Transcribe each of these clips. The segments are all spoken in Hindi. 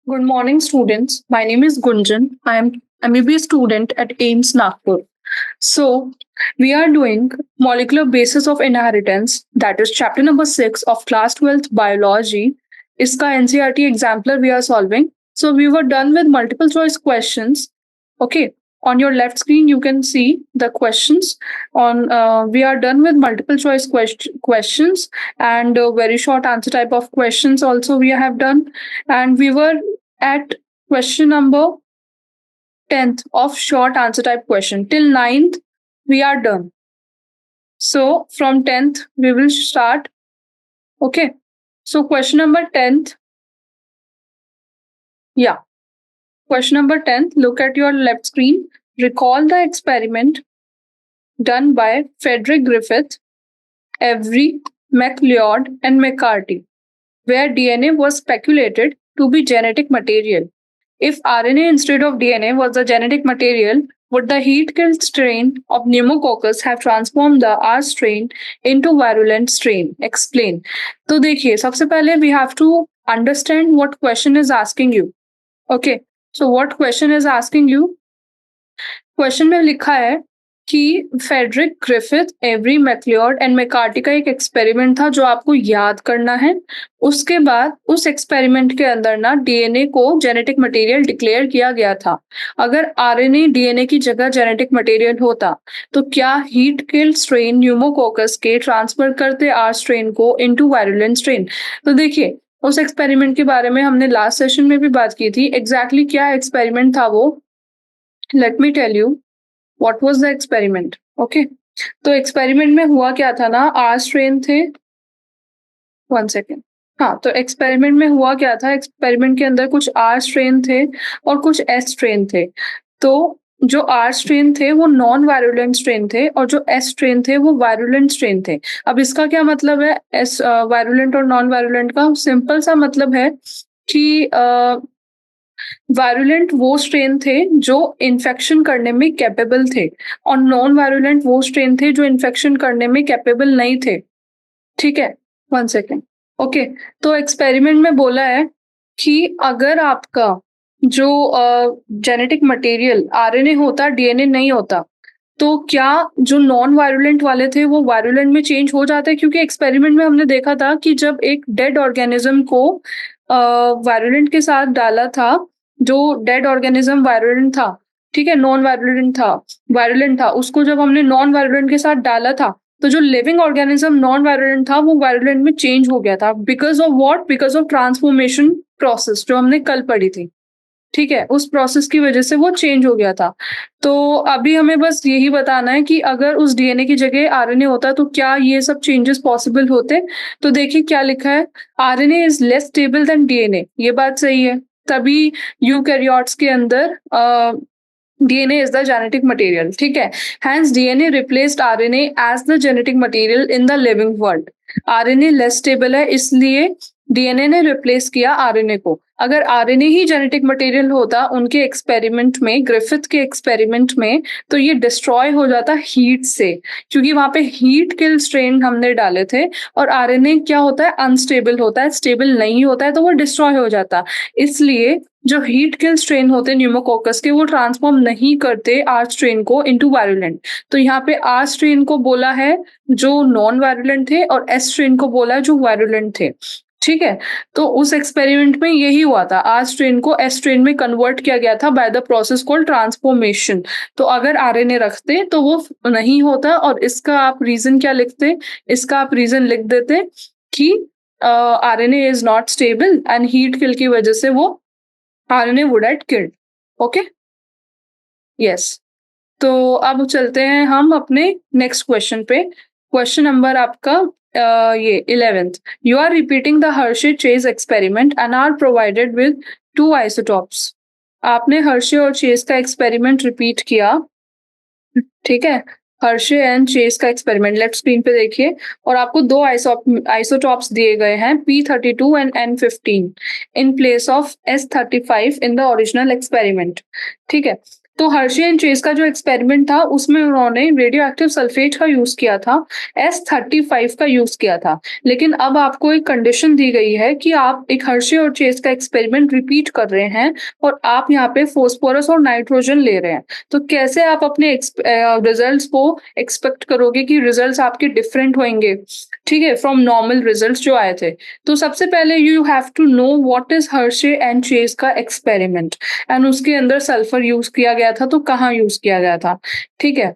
Good morning, students. My name is Gunjan. I am MBBS student at AIMS Nagpur. So, we are doing molecular basis of inheritance, that is chapter number 6 of class 12th biology. इसका NCERT exemplar we are solving. So, we were done with multiple choice questions. Okay, on your left screen you can see the questions. On We are done with multiple choice questions and very short answer type of questions also we have done, and we were at question number 10th of short answer type question. Till 9th, we are done. So from 10th, we will start. Okay. So question number 10th. Yeah. Question number 10th. Look at your left screen. Recall the experiment done by Frederick Griffith, Avery, MacLeod, and McCarthy, where DNA was speculated to be genetic material. If RNA instead of DNA was the genetic material, would the heat-killed strain of pneumococcus have transformed the R strain into virulent strain? Explain. तो देखिए, सबसे पहले we have to understand what question is asking you. Okay. So what question is asking you? Question में लिखा है कि Frederick Griffith, Avery, MacLeod and McCarty का एक एक्सपेरिमेंट था जो आपको याद करना है. उसके बाद उस एक्सपेरिमेंट के अंदर ना डीएनए को जेनेटिक मटेरियल डिक्लेयर किया गया था. अगर आरएनए डीएनए की जगह जेनेटिक मटेरियल होता तो क्या हीट किल्ड स्ट्रेन न्यूमोकोकस के ट्रांसफर करते आर स्ट्रेन को इनटू वायरुलेंट स्ट्रेन? तो देखिए, उस एक्सपेरिमेंट के बारे में हमने लास्ट सेशन में भी बात की थी. एग्जैक्टली क्या एक्सपेरिमेंट था वो? Let me tell you what was the experiment. Okay, तो एक्सपेरिमेंट में हुआ क्या था ना, आर स्ट्रेन थे. One second. हाँ, तो एक्सपेरिमेंट में हुआ क्या था, एक्सपेरिमेंट के अंदर कुछ आर स्ट्रेन थे और कुछ एस स्ट्रेन थे. तो जो आर स्ट्रेन थे वो नॉन वायरुलेंट स्ट्रेन थे और जो एस स्ट्रेन थे वो वायरुलेंट स्ट्रेन थे. अब इसका क्या मतलब है, एस वायरुलेंट और नॉन वायरुलेंट का? सिंपल सा मतलब है कि वायरुलेंट वो स्ट्रेन थे जो इन्फेक्शन करने में कैपेबल थे और नॉन वायरुलेंट वो स्ट्रेन थे जो इन्फेक्शन करने में कैपेबल नहीं थे. ठीक है, वन सेकेंड. ओके, तो एक्सपेरिमेंट में बोला है कि अगर आपका जो जेनेटिक मटेरियल आरएनए होता, डीएनए नहीं होता, तो क्या जो नॉन वायरुलेंट वाले थे वो वायरुलेंट में चेंज हो जाते? क्योंकि एक्सपेरिमेंट में हमने देखा था कि जब एक डेड ऑर्गेनिज्म को वायरुलेंट के साथ डाला था, जो डेड ऑर्गेनिज्म वायरुलेंट था, ठीक है, नॉन वायरुलेंट था, वायरुलेंट था, उसको जब हमने नॉन वायरुलेंट के साथ डाला था तो जो लिविंग ऑर्गेनिज्म नॉन वायरुलेंट था वो वायरुलेंट में चेंज हो गया था. Because of what? Because of transformation process जो हमने कल पढ़ी थी. ठीक है, उस प्रोसेस की वजह से वो चेंज हो गया था. तो अभी हमें बस यही बताना है कि अगर उस डीएनए की जगह आरएनए होता तो क्या ये सब चेंजेस पॉसिबल होते? तो देखिए क्या लिखा है, RNA is less stable then DNA. ये बात सही है, तभी यूकैरियोट्स के अंदर DNA is the genetic material. ठीक है, hence DNA replaced RNA as the genetic material in the living world. RNA less stable है, इसलिए DNA ने रिप्लेस किया आरएनए को. अगर आरएनए ही जेनेटिक मटेरियल होता उनके एक्सपेरिमेंट में, ग्रिफिथ के एक्सपेरिमेंट में, तो ये डिस्ट्रॉय हो जाता हीट से, क्योंकि वहां पे हीट किल स्ट्रेन हमने डाले थे और आरएनए क्या होता है, अनस्टेबल होता है, स्टेबल नहीं होता है, तो वो डिस्ट्रॉय हो जाता. इसलिए जो हीट किल स्ट्रेन होते हैं न्यूमोकोकस के, वो ट्रांसफॉर्म नहीं करते आर स्ट्रेन को इनटू वायरुलेंट. तो यहाँ पे आर स्ट्रेन को बोला है जो नॉन वायरुलेंट थे और एस स्ट्रेन को बोला है जो वायरुलेंट थे. ठीक है, तो उस एक्सपेरिमेंट में यही हुआ था, आर स्ट्रेन को एस स्ट्रेन में कन्वर्ट किया गया था by the process called transformation. तो अगर आरएनए रखते तो वो नहीं होता. और इसका आप रीजन क्या लिखते? इसका आप रीजन लिख देते कि RNA is not stable and heat kill की वजह से वो RNA would have killed. Okay, yes. तो अब चलते हैं हम अपने नेक्स्ट क्वेश्चन पे. क्वेश्चन नंबर आपका ये 11th. You are repeating the Hershey Chase experiment and are provided with 2 isotopes. आपने हर्शे और चेज का एक्सपेरिमेंट रिपीट किया. ठीक है, हर्शे एंड चेज का एक्सपेरिमेंट लेफ्ट स्क्रीन पे देखिए, और आपको 2 आइसोटॉप्स दिए गए हैं, P32 and N15 in place of S35 in the original experiment. ठीक है, तो हर्शी एंड चेस का जो एक्सपेरिमेंट था उसमें उन्होंने रेडियो एक्टिव सल्फेट का यूज किया था, S35 का यूज किया था। लेकिन अब आपको एक कंडीशन दी गई है कि आप एक हर्शी और चेस का एक्सपेरिमेंट रिपीट कर रहे हैं और आप यहाँ पे फॉस्फोरस और नाइट्रोजन ले रहे हैं। तो कैसे आप अपने रिजल्ट्स को एक्सपेक्ट करोगे कि रिजल्ट्स आपके डिफरेंट होंगे, ठीक है, फ्रॉम नॉर्मल रिजल्ट्स जो आए थे। तो सबसे पहले you have to know what is Hershey and Chase का एक्सपेरिमेंट, एंड उसके अंदर सल्फर यूज किया गया था, तो कहाँ यूज किया गया था, ठीक है।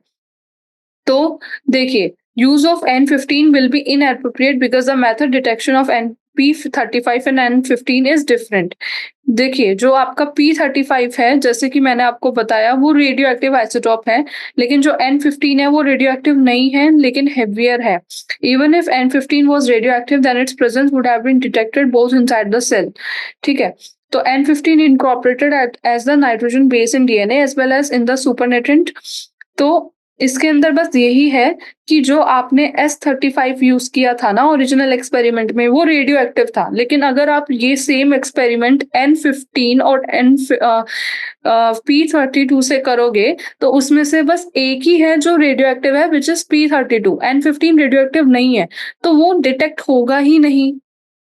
तो देखिए, use of N15 will be inappropriate because the method detection of P35 and N15 is different. देखिए, जो आपका P35 है, जैसे कि मैंने आपको बताया, वो रेडियो एक्टिव आइसोटॉप है, लेकिन जो N15 है वो रेडियो एक्टिव नहीं है लेकिन हेवियर है। Even if N15 was radioactive, then its presence would have been detected both inside the cell, ठीक है। तो N15 incorporated as the nitrogen base in DNA as well as in the supernatant। तो इसके अंदर बस यही है कि जो आपने S35 यूज किया था ना ओरिजिनल एक्सपेरिमेंट में, वो रेडियो एक्टिव था। लेकिन अगर आप ये सेम एक्सपेरिमेंट N15 और P32 से करोगे, तो उसमें से बस एक ही है जो रेडियो एक्टिव है, which is P32। N15 radio active नहीं है, तो वो डिटेक्ट होगा ही नहीं,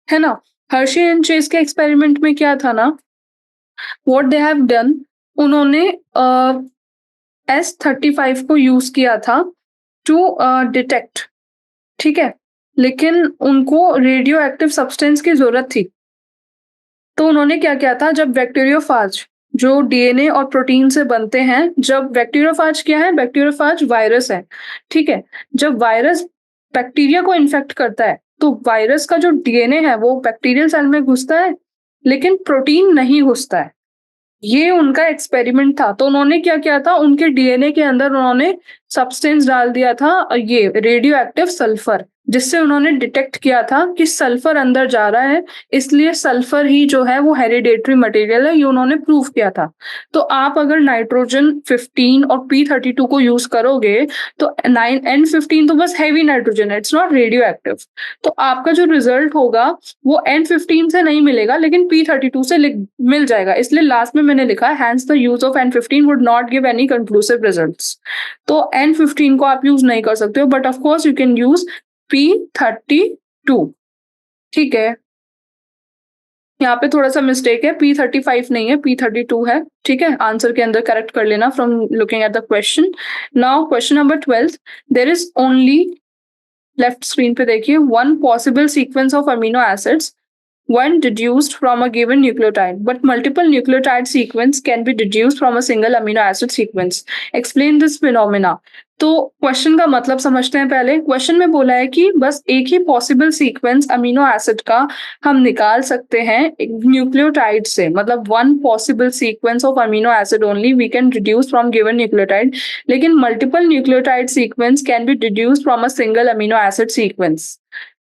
है ना। हर्शी एंड चेस के एक्सपेरिमेंट में क्या था ना, व्हाट दे हैव डन, उन्होंने S35 को यूज किया था टू डिटेक्ट, ठीक है, लेकिन उनको रेडियो एक्टिव सब्सटेंस की जरूरत थी। तो उन्होंने क्या किया था, जब बैक्टीरियोफाज जो डीएनए और प्रोटीन से बनते हैं, जब बैक्टीरियोफाज क्या है, बैक्टीरियोफाज वायरस है, ठीक है। जब वायरस बैक्टीरिया को इन्फेक्ट करता है, तो वायरस का जो डीएनए है वो बैक्टीरियल सेल में घुसता है, लेकिन प्रोटीन नहीं घुसता है। ये उनका एक्सपेरिमेंट था। तो उन्होंने क्या किया था, उनके डीएनए के अंदर उन्होंने सब्सटेंस डाल दिया था, ये रेडियो एक्टिव सल्फर, जिससे उन्होंने डिटेक्ट किया था कि सल्फर अंदर जा रहा है, इसलिए सल्फर ही जो है वो हेरिडेटरी मटेरियल है, ये उन्होंने प्रूव किया था। तो आप अगर नाइट्रोजन 15 और P32 को यूज करोगे, तो N15 तो बस हैवी नाइट्रोजन है, इट्स नॉट रेडियो एक्टिव। तो आपका जो रिजल्ट होगा वो N15 से नहीं मिलेगा, लेकिन P32 से मिल जाएगा। इसलिए लास्ट में मैंने लिखा है, hence the use of N15 would not give any conclusive results. तो N15 को आप यूज नहीं कर सकते हो, but of course you can use P32, ठीक है। यहाँ पे थोड़ा सा मिस्टेक है, P35 नहीं है, P32 है, ठीक है। आंसर के अंदर करेक्ट कर लेना from looking at the question. Now question number 12, there is only, left screen पे देखिए, one possible sequence of amino acids when deduced from a given nucleotide, but multiple nucleotide sequence can be deduced from a single amino acid sequence. Explain this phenomena. तो क्वेश्चन का मतलब समझते हैं पहले। क्वेश्चन में बोला है कि बस एक ही पॉसिबल सीक्वेंस अमीनो एसिड का हम निकाल सकते हैं न्यूक्लियोटाइड से, मतलब one possible sequence of amino acid only we can deduce from given nucleotide, लेकिन multiple nucleotide sequence can be deduce from a single amino acid sequence.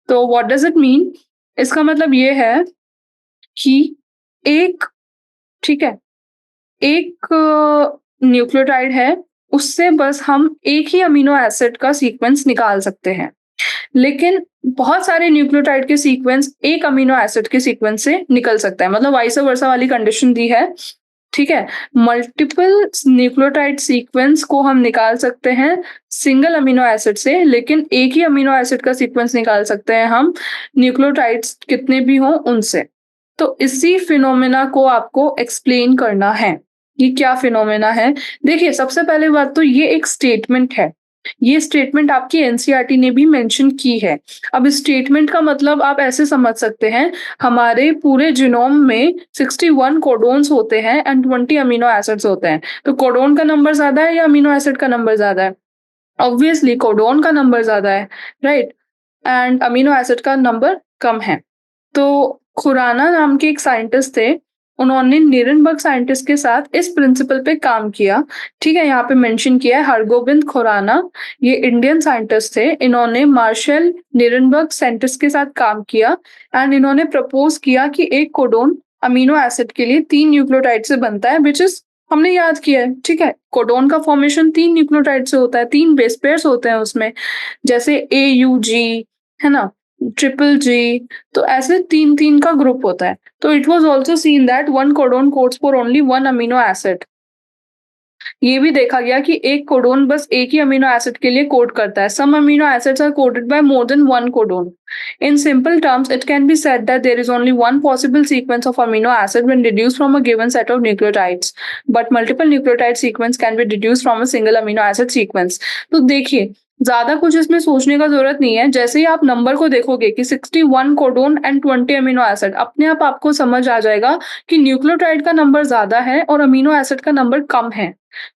तो व्हाट डज इट मीन, इसका मतलब ये है कि एक, ठीक है, एक न्यूक्लियोटाइड है, उससे बस हम एक ही अमीनो एसिड का सीक्वेंस निकाल सकते हैं, लेकिन बहुत सारे न्यूक्लियोटाइड के सीक्वेंस एक अमीनो एसिड के सीक्वेंस से निकल सकता है, मतलब वाइस वर्सा वाली कंडीशन दी है, ठीक है। मल्टीपल न्यूक्लियोटाइड सीक्वेंस को हम निकाल सकते हैं सिंगल अमीनो एसिड से, लेकिन एक ही अमीनो एसिड का सीक्वेंस निकाल सकते हैं हम न्यूक्लियोटाइड्स कितने भी हों उनसे। तो इसी फिनोमेना को आपको एक्सप्लेन करना है। ये क्या फिनोमेना है, देखिए, सबसे पहले बात तो ये एक स्टेटमेंट है, ये स्टेटमेंट आपकी एनसीईआरटी ने भी मेंशन की है। अब इस स्टेटमेंट का मतलब आप ऐसे समझ सकते हैं, हमारे पूरे जीनोम में 61 कोडोन्स होते हैं एंड 20 अमीनो एसिड्स होते हैं। तो कोडोन का नंबर ज्यादा है या अमीनो एसिड का नंबर ज्यादा है? ऑब्वियसली कोडोन का नंबर ज्यादा है, राइट, एंड अमीनो एसिड का नंबर कम है। तो खुराना नाम के एक साइंटिस्ट थे, उन्होंने नीरेनबर्ग साइंटिस्ट के साथ इस प्रिंसिपल पे काम किया, ठीक है। यहाँ पे मेंशन किया है हरगोबिंद खुराना, ये इंडियन साइंटिस्ट थे। इन्होंने मार्शल नीरेनबर्ग साइंटिस्ट के साथ काम किया एंड इन्होंने प्रपोज किया कि एक कोडोन अमीनो एसिड के लिए 3 न्यूक्लियोटाइड से बनता है, विच इज हमने याद किया है, ठीक है। कोडोन का फॉर्मेशन 3 न्यूक्लियोटाइड से होता है, 3 बेस पेयर्स होते हैं उसमें, जैसे AUG, है ना, GGG, तो ऐसे 3-3 का ग्रुप होता है। तो it was also seen that one codon codes for only one amino acid. ये भी देखा गया कि एक कोडोन बस एक ही अमीनो एसिड के लिए कोड करता है. Some amino acids are coded by more than one codon. In simple terms, it can be said that there is only one possible sequence of amino acid when deduced from a given set of nucleotides, but multiple nucleotide sequence can be deduced from a single amino acid sequence. तो देखिए, ज्यादा कुछ इसमें सोचने का जरूरत नहीं है. जैसे ही आप नंबर को देखोगे कि 61 कोडोन एंड 20 अमीनो एसिड, अपने आप आपको समझ आ जाएगा कि न्यूक्लियोटाइड का नंबर ज्यादा है और अमीनो एसिड का नंबर कम है.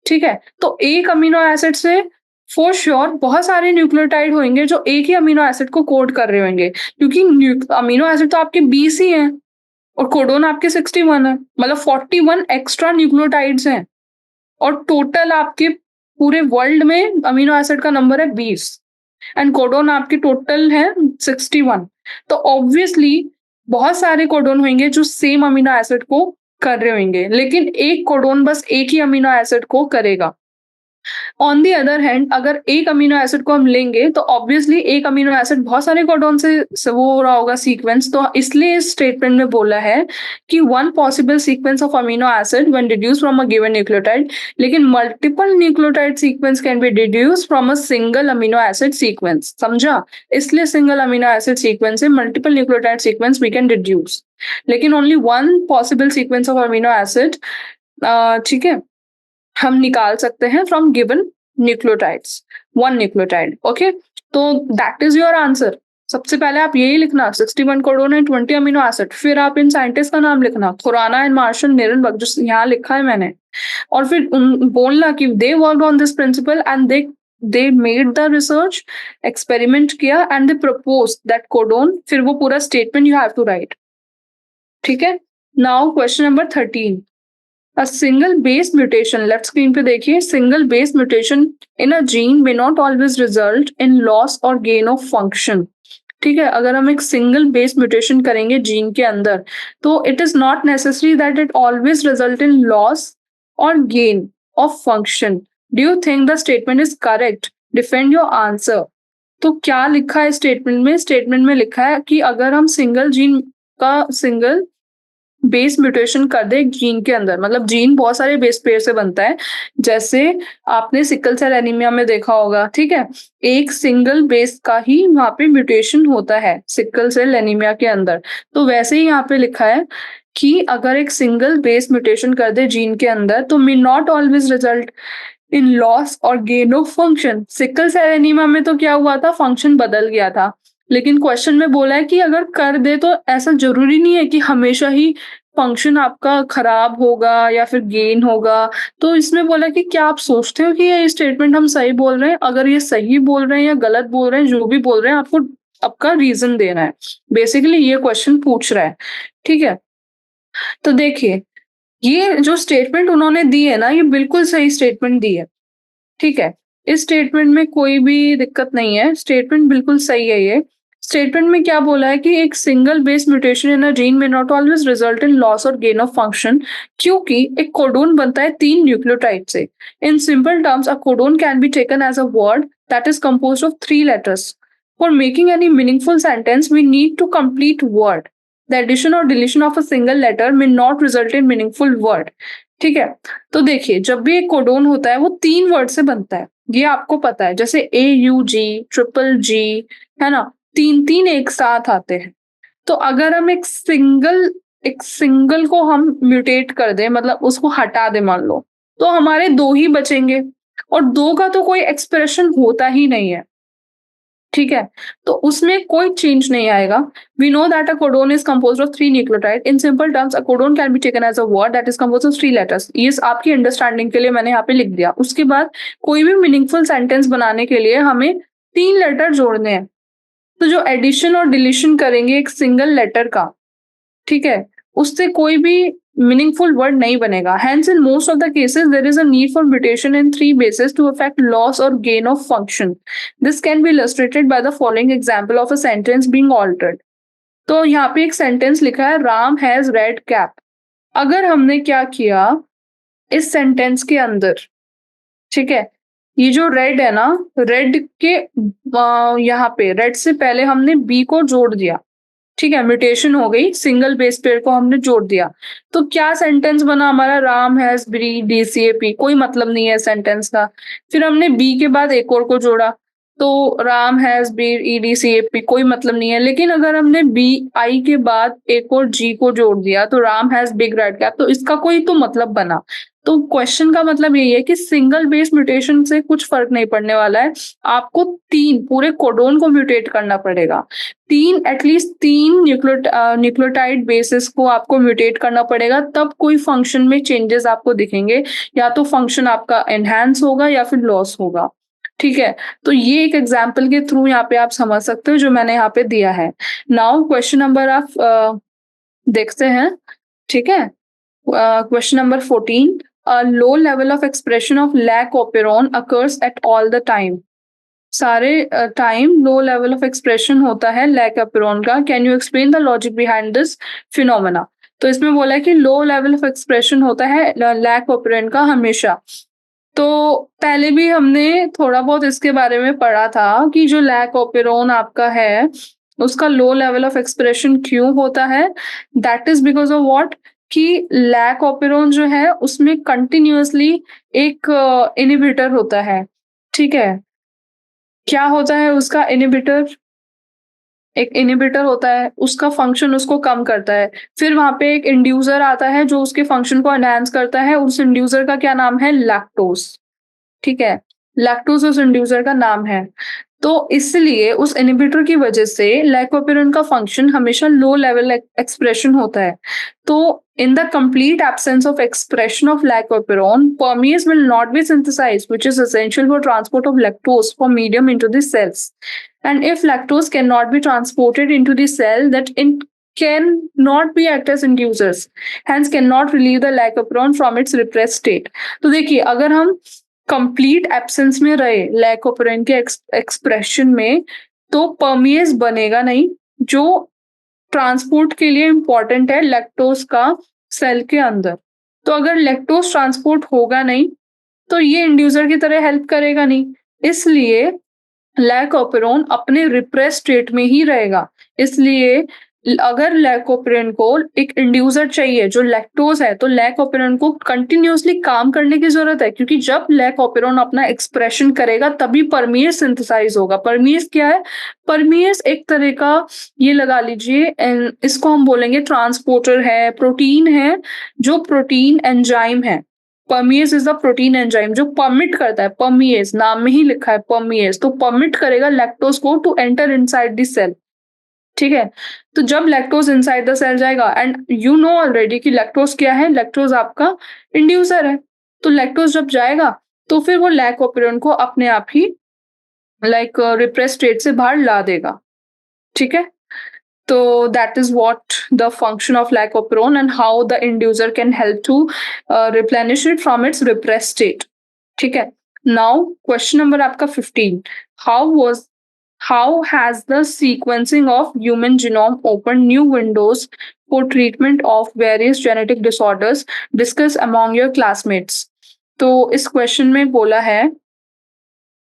ठीक है, तो एक अमीनो एसिड से फॉर श्योर बहुत सारे न्यूक्लियोटाइड होंगे जो एक ही अमीनो एसिड को कोड कर रहे होंगे, क्योंकि अमीनो एसिड तो आपके 20 ही हैं और कोडोन आपके 61 है, मतलब 41 एक्स्ट्रा न्यूक्लियोटाइड्स हैं और टोटल आपके पूरे वर्ल्ड में अमीनो एसिड का नंबर है 20 एंड कोडोन आपके टोटल है 61. तो ऑब्वियसली बहुत सारे कोडोन होंगे जो सेम अमीनो एसिड को कर रहे होंगे, लेकिन एक कोडोन बस एक ही अमीनो एसिड को करेगा. ऑन दी अदर हैंड, अगर एक अमीनो एसिड को हम लेंगे तो ऑब्वियसली एक अमीनो एसिड बहुत सारे कोडोन से वो हो रहा होगा सीक्वेंस. तो इसलिए इस स्टेटमेंट में बोला है कि one possible sequence of amino acid when deduce from a given nucleotide, लेकिन multiple nucleotide sequence can be deduce from a single amino acid sequence. समझा? इसलिए सिंगल अमीनो एसिड सीक्वेंस से multiple nucleotide sequence we can deduce, लेकिन only one possible sequence of amino acid, ठीक है, हम निकाल सकते हैं from given nucleotides, one nucleotide. Okay, तो दैट इज योर आंसर. सबसे पहले आप यही लिखना 61 कोडोन एंड 20 अमीनो एसिड, फिर आप इन साइंटिस्ट का नाम लिखना, खुराना एंड मार्शल निरनबर्ग, जो यहाँ लिखा है मैंने, और फिर बोलना कि they worked on this principle and they made the research, experiment किया and they propose that codon, फिर वो पूरा statement you have to write. ठीक है, now question number 13. A single base mutation, left screen पे देखिए, single base mutation in a gene may not always result in loss or gain of function. ठीक है, अगर हम एक सिंगल बेस म्यूटेशन करेंगे जीन के अंदर तो it is not necessary that it always result in loss और gain of function. Do you think the statement is correct? Defend your answer. तो क्या लिखा है स्टेटमेंट में? स्टेटमेंट में लिखा है कि अगर हम सिंगल जीन का सिंगल बेस म्यूटेशन कर दे जीन के अंदर, मतलब जीन बहुत सारे बेस पेयर से बनता है, जैसे आपने सिकल सेल एनीमिया में देखा होगा. ठीक है, एक सिंगल बेस का ही वहां पे म्यूटेशन होता है सिकल सेल एनीमिया के अंदर. तो वैसे ही यहाँ पे लिखा है कि अगर एक सिंगल बेस म्यूटेशन कर दे जीन के अंदर तो may not always result in loss और gain of function. Sickle cell anaemia में तो क्या हुआ था, फंक्शन बदल गया था, लेकिन क्वेश्चन में बोला है कि अगर कर दे तो ऐसा जरूरी नहीं है कि हमेशा ही फंक्शन आपका खराब होगा या फिर गेन होगा. तो इसमें बोला कि क्या आप सोचते हो कि ये स्टेटमेंट हम सही बोल रहे हैं? अगर ये सही बोल रहे हैं या गलत बोल रहे हैं, जो भी बोल रहे हैं, आपको आपका रीजन देना है. बेसिकली ये क्वेश्चन पूछ रहा है. ठीक है, तो देखिए, ये जो स्टेटमेंट उन्होंने दी है ना, ये बिल्कुल सही स्टेटमेंट दी है. ठीक है, इस स्टेटमेंट में कोई भी दिक्कत नहीं है, स्टेटमेंट बिल्कुल सही है. ये स्टेटमेंट में क्या बोला है कि एक single base mutation in a gene में not always result in loss और गेन ऑफ फंक्शन, क्योंकि एक कोडोन बनता है 3 न्यूक्लियोटाइड से. In simple terms, a codon can be taken as a word that is composed of 3 letters. For making any meaningful sentence we need to complete word. The addition और deletion of a single letter may not result in meaningful word. ठीक है, तो देखिए, जब भी एक कोडोन होता है वो 3 वर्ड से बनता है, ये आपको पता है. जैसे AUG, ट्रिपल G, है ना, 3 एक साथ आते हैं. तो अगर हम एक सिंगल को हम म्यूटेट कर दें, मतलब उसको हटा दें मान लो, तो हमारे 2 ही बचेंगे और 2 का तो कोई एक्सप्रेशन होता ही नहीं है. ठीक है, तो उसमें कोई चेंज नहीं आएगा. We know that a codon is composed of 3 nucleotide. In simple terms, a codon can be taken as a word that is composed of 3 letters. ये आपकी अंडरस्टैंडिंग के लिए मैंने यहाँ पे लिख दिया. उसके बाद कोई भी मीनिंगफुल सेंटेंस बनाने के लिए हमें 3 लेटर जोड़ने हैं. तो जो एडिशन और डिलीशन करेंगे एक सिंगल लेटर का, ठीक है, उससे कोई भी मीनिंगफुल वर्ड नहीं बनेगा. Hence, in most of the cases, there is a need for mutation in 3 bases to affect loss or gain of function. This can be illustrated by the following example of a sentence being altered. तो यहाँ पे एक सेंटेंस लिखा है, राम हैज रेड कैप. अगर हमने क्या किया इस सेंटेंस के अंदर, ठीक है, ये जो रेड है ना, रेड के यहाँ पे रेड से पहले हमने बी को जोड़ दिया. ठीक है, म्यूटेशन हो गई, सिंगल बेस पेयर को हमने जोड़ दिया। तो क्या सेंटेंस बना हमारा, राम हैज ब्रीड डीसीएपी, कोई मतलब नहीं है सेंटेंस का। फिर हमने बी के बाद एक और को जोड़ा, तो राम हैज ब्रीड ईडीसीएपी, कोई मतलब नहीं है। लेकिन अगर हमने बी आई के बाद एक और जी को जोड़ दिया तो Ram has big red cap, तो इसका कोई तो मतलब बना। तो क्वेश्चन का मतलब यही है कि सिंगल बेस म्यूटेशन से कुछ फर्क नहीं पड़ने वाला है, आपको तीन पूरे कोडोन को म्यूटेट करना पड़ेगा। एटलीस्ट तीन न्यूक्लियोटाइड बेसिस को आपको म्यूटेट करना पड़ेगा, तब कोई फंक्शन में चेंजेस आपको दिखेंगे, या तो फंक्शन आपका एनहांस होगा या फिर लॉस होगा। ठीक है, तो ये एक एग्जाम्पल के थ्रू यहाँ पे आप समझ सकते हो जो मैंने यहाँ पे दिया है। नाउ क्वेश्चन नंबर आप देखते हैं। ठीक है, question number 14, a low level of expression of lac operon occurs at all the time। सारे time low level of expression होता है लैक एपरॉन का। Can you explain the logic behind this phenomena. तो इसमें बोला है कि लो लेवल ऑफ एक्सप्रेशन होता है लैक ऑपरेंट का हमेशा। तो पहले भी हमने थोड़ा बहुत इसके बारे में पढ़ा था कि जो लैक ऑपरेन आपका है उसका लो लेवल ऑफ एक्सप्रेशन क्यों होता है। That is because of what, कि लैक ऑपरेन जो है उसमें कंटिन्यूअसली एक इनहिबिटर होता है। ठीक है, क्या होता है उसका इनहिबिटर, एक इनहिबिटर होता है, उसका फंक्शन उसको कम करता है। फिर वहां पे एक इंड्यूसर आता है जो उसके फंक्शन को एनहांस करता है, उस इंड्यूसर का क्या नाम है, लैक्टोज। ठीक है, लैक्टोज उस इंड्यूसर का नाम है। तो इसलिए उस इनहिबिटर की वजह से लाइकोपेरिन का फंक्शन हमेशा लो लेवल एक्सप्रेशन होता है। तो in the complete absence of expression of lactoferrin, permease will not be synthesized, which is essential for transport of lactose from medium into the cells. And if lactose cannot be transported into the cell, that it cannot be act as inducers, hence cannot relieve the lactoferrin from its repressed state। तो देखिए, अगर हम कंप्लीट एब्सेंस में रहे लैकोपेरिन के एक्सप्रेशन में, तो परमिएज बनेगा नहीं, जो ट्रांसपोर्ट के लिए इंपॉर्टेंट है लैक्टोज का सेल के अंदर। तो अगर लैक्टोज ट्रांसपोर्ट होगा नहीं तो ये इंड्यूसर की तरह हेल्प करेगा नहीं, इसलिए लैकोपेरोन अपने रिप्रेस स्टेट में ही रहेगा। इसलिए अगर लैकोपेरिन को एक इंड्यूसर चाहिए जो लैक्टोज है, तो लैकोपेरिन को कंटिन्यूअसली काम करने की जरूरत है, क्योंकि जब लैकोपेरिन अपना एक्सप्रेशन करेगा तभी परमिएज सिंथेसाइज होगा। परमिएज क्या है, परमिएज एक तरह का, ये लगा लीजिए, इसको हम बोलेंगे ट्रांसपोर्टर है, प्रोटीन है, जो प्रोटीन एंजाइम है। परमिएज इज द प्रोटीन एंजाइम जो परमिट करता है, परमिएज नाम में ही लिखा है परमिएज, तो परमिट करेगा लैक्टोज को to enter inside the cell. ठीक है, तो जब लैक्टोज इनसाइड द सेल जाएगा, एंड यू नो ऑलरेडी कि लैक्टोज क्या है, लैक्टोज आपका इंड्यूसर है। तो लैक्टोज जब जाएगा तो फिर वो लैकोपेरिन को अपने आप ही रिप्रेस स्टेट से बाहर ला देगा। ठीक है, तो that is what the function of lycopyrrone and how the inducer can help to replenish it from its repressed state। ठीक है, now question number आपका 15, how has the sequencing of human genome opened new windows for treatment of various genetic disorders discussed among your classmates। तो इस क्वेश्चन में बोला है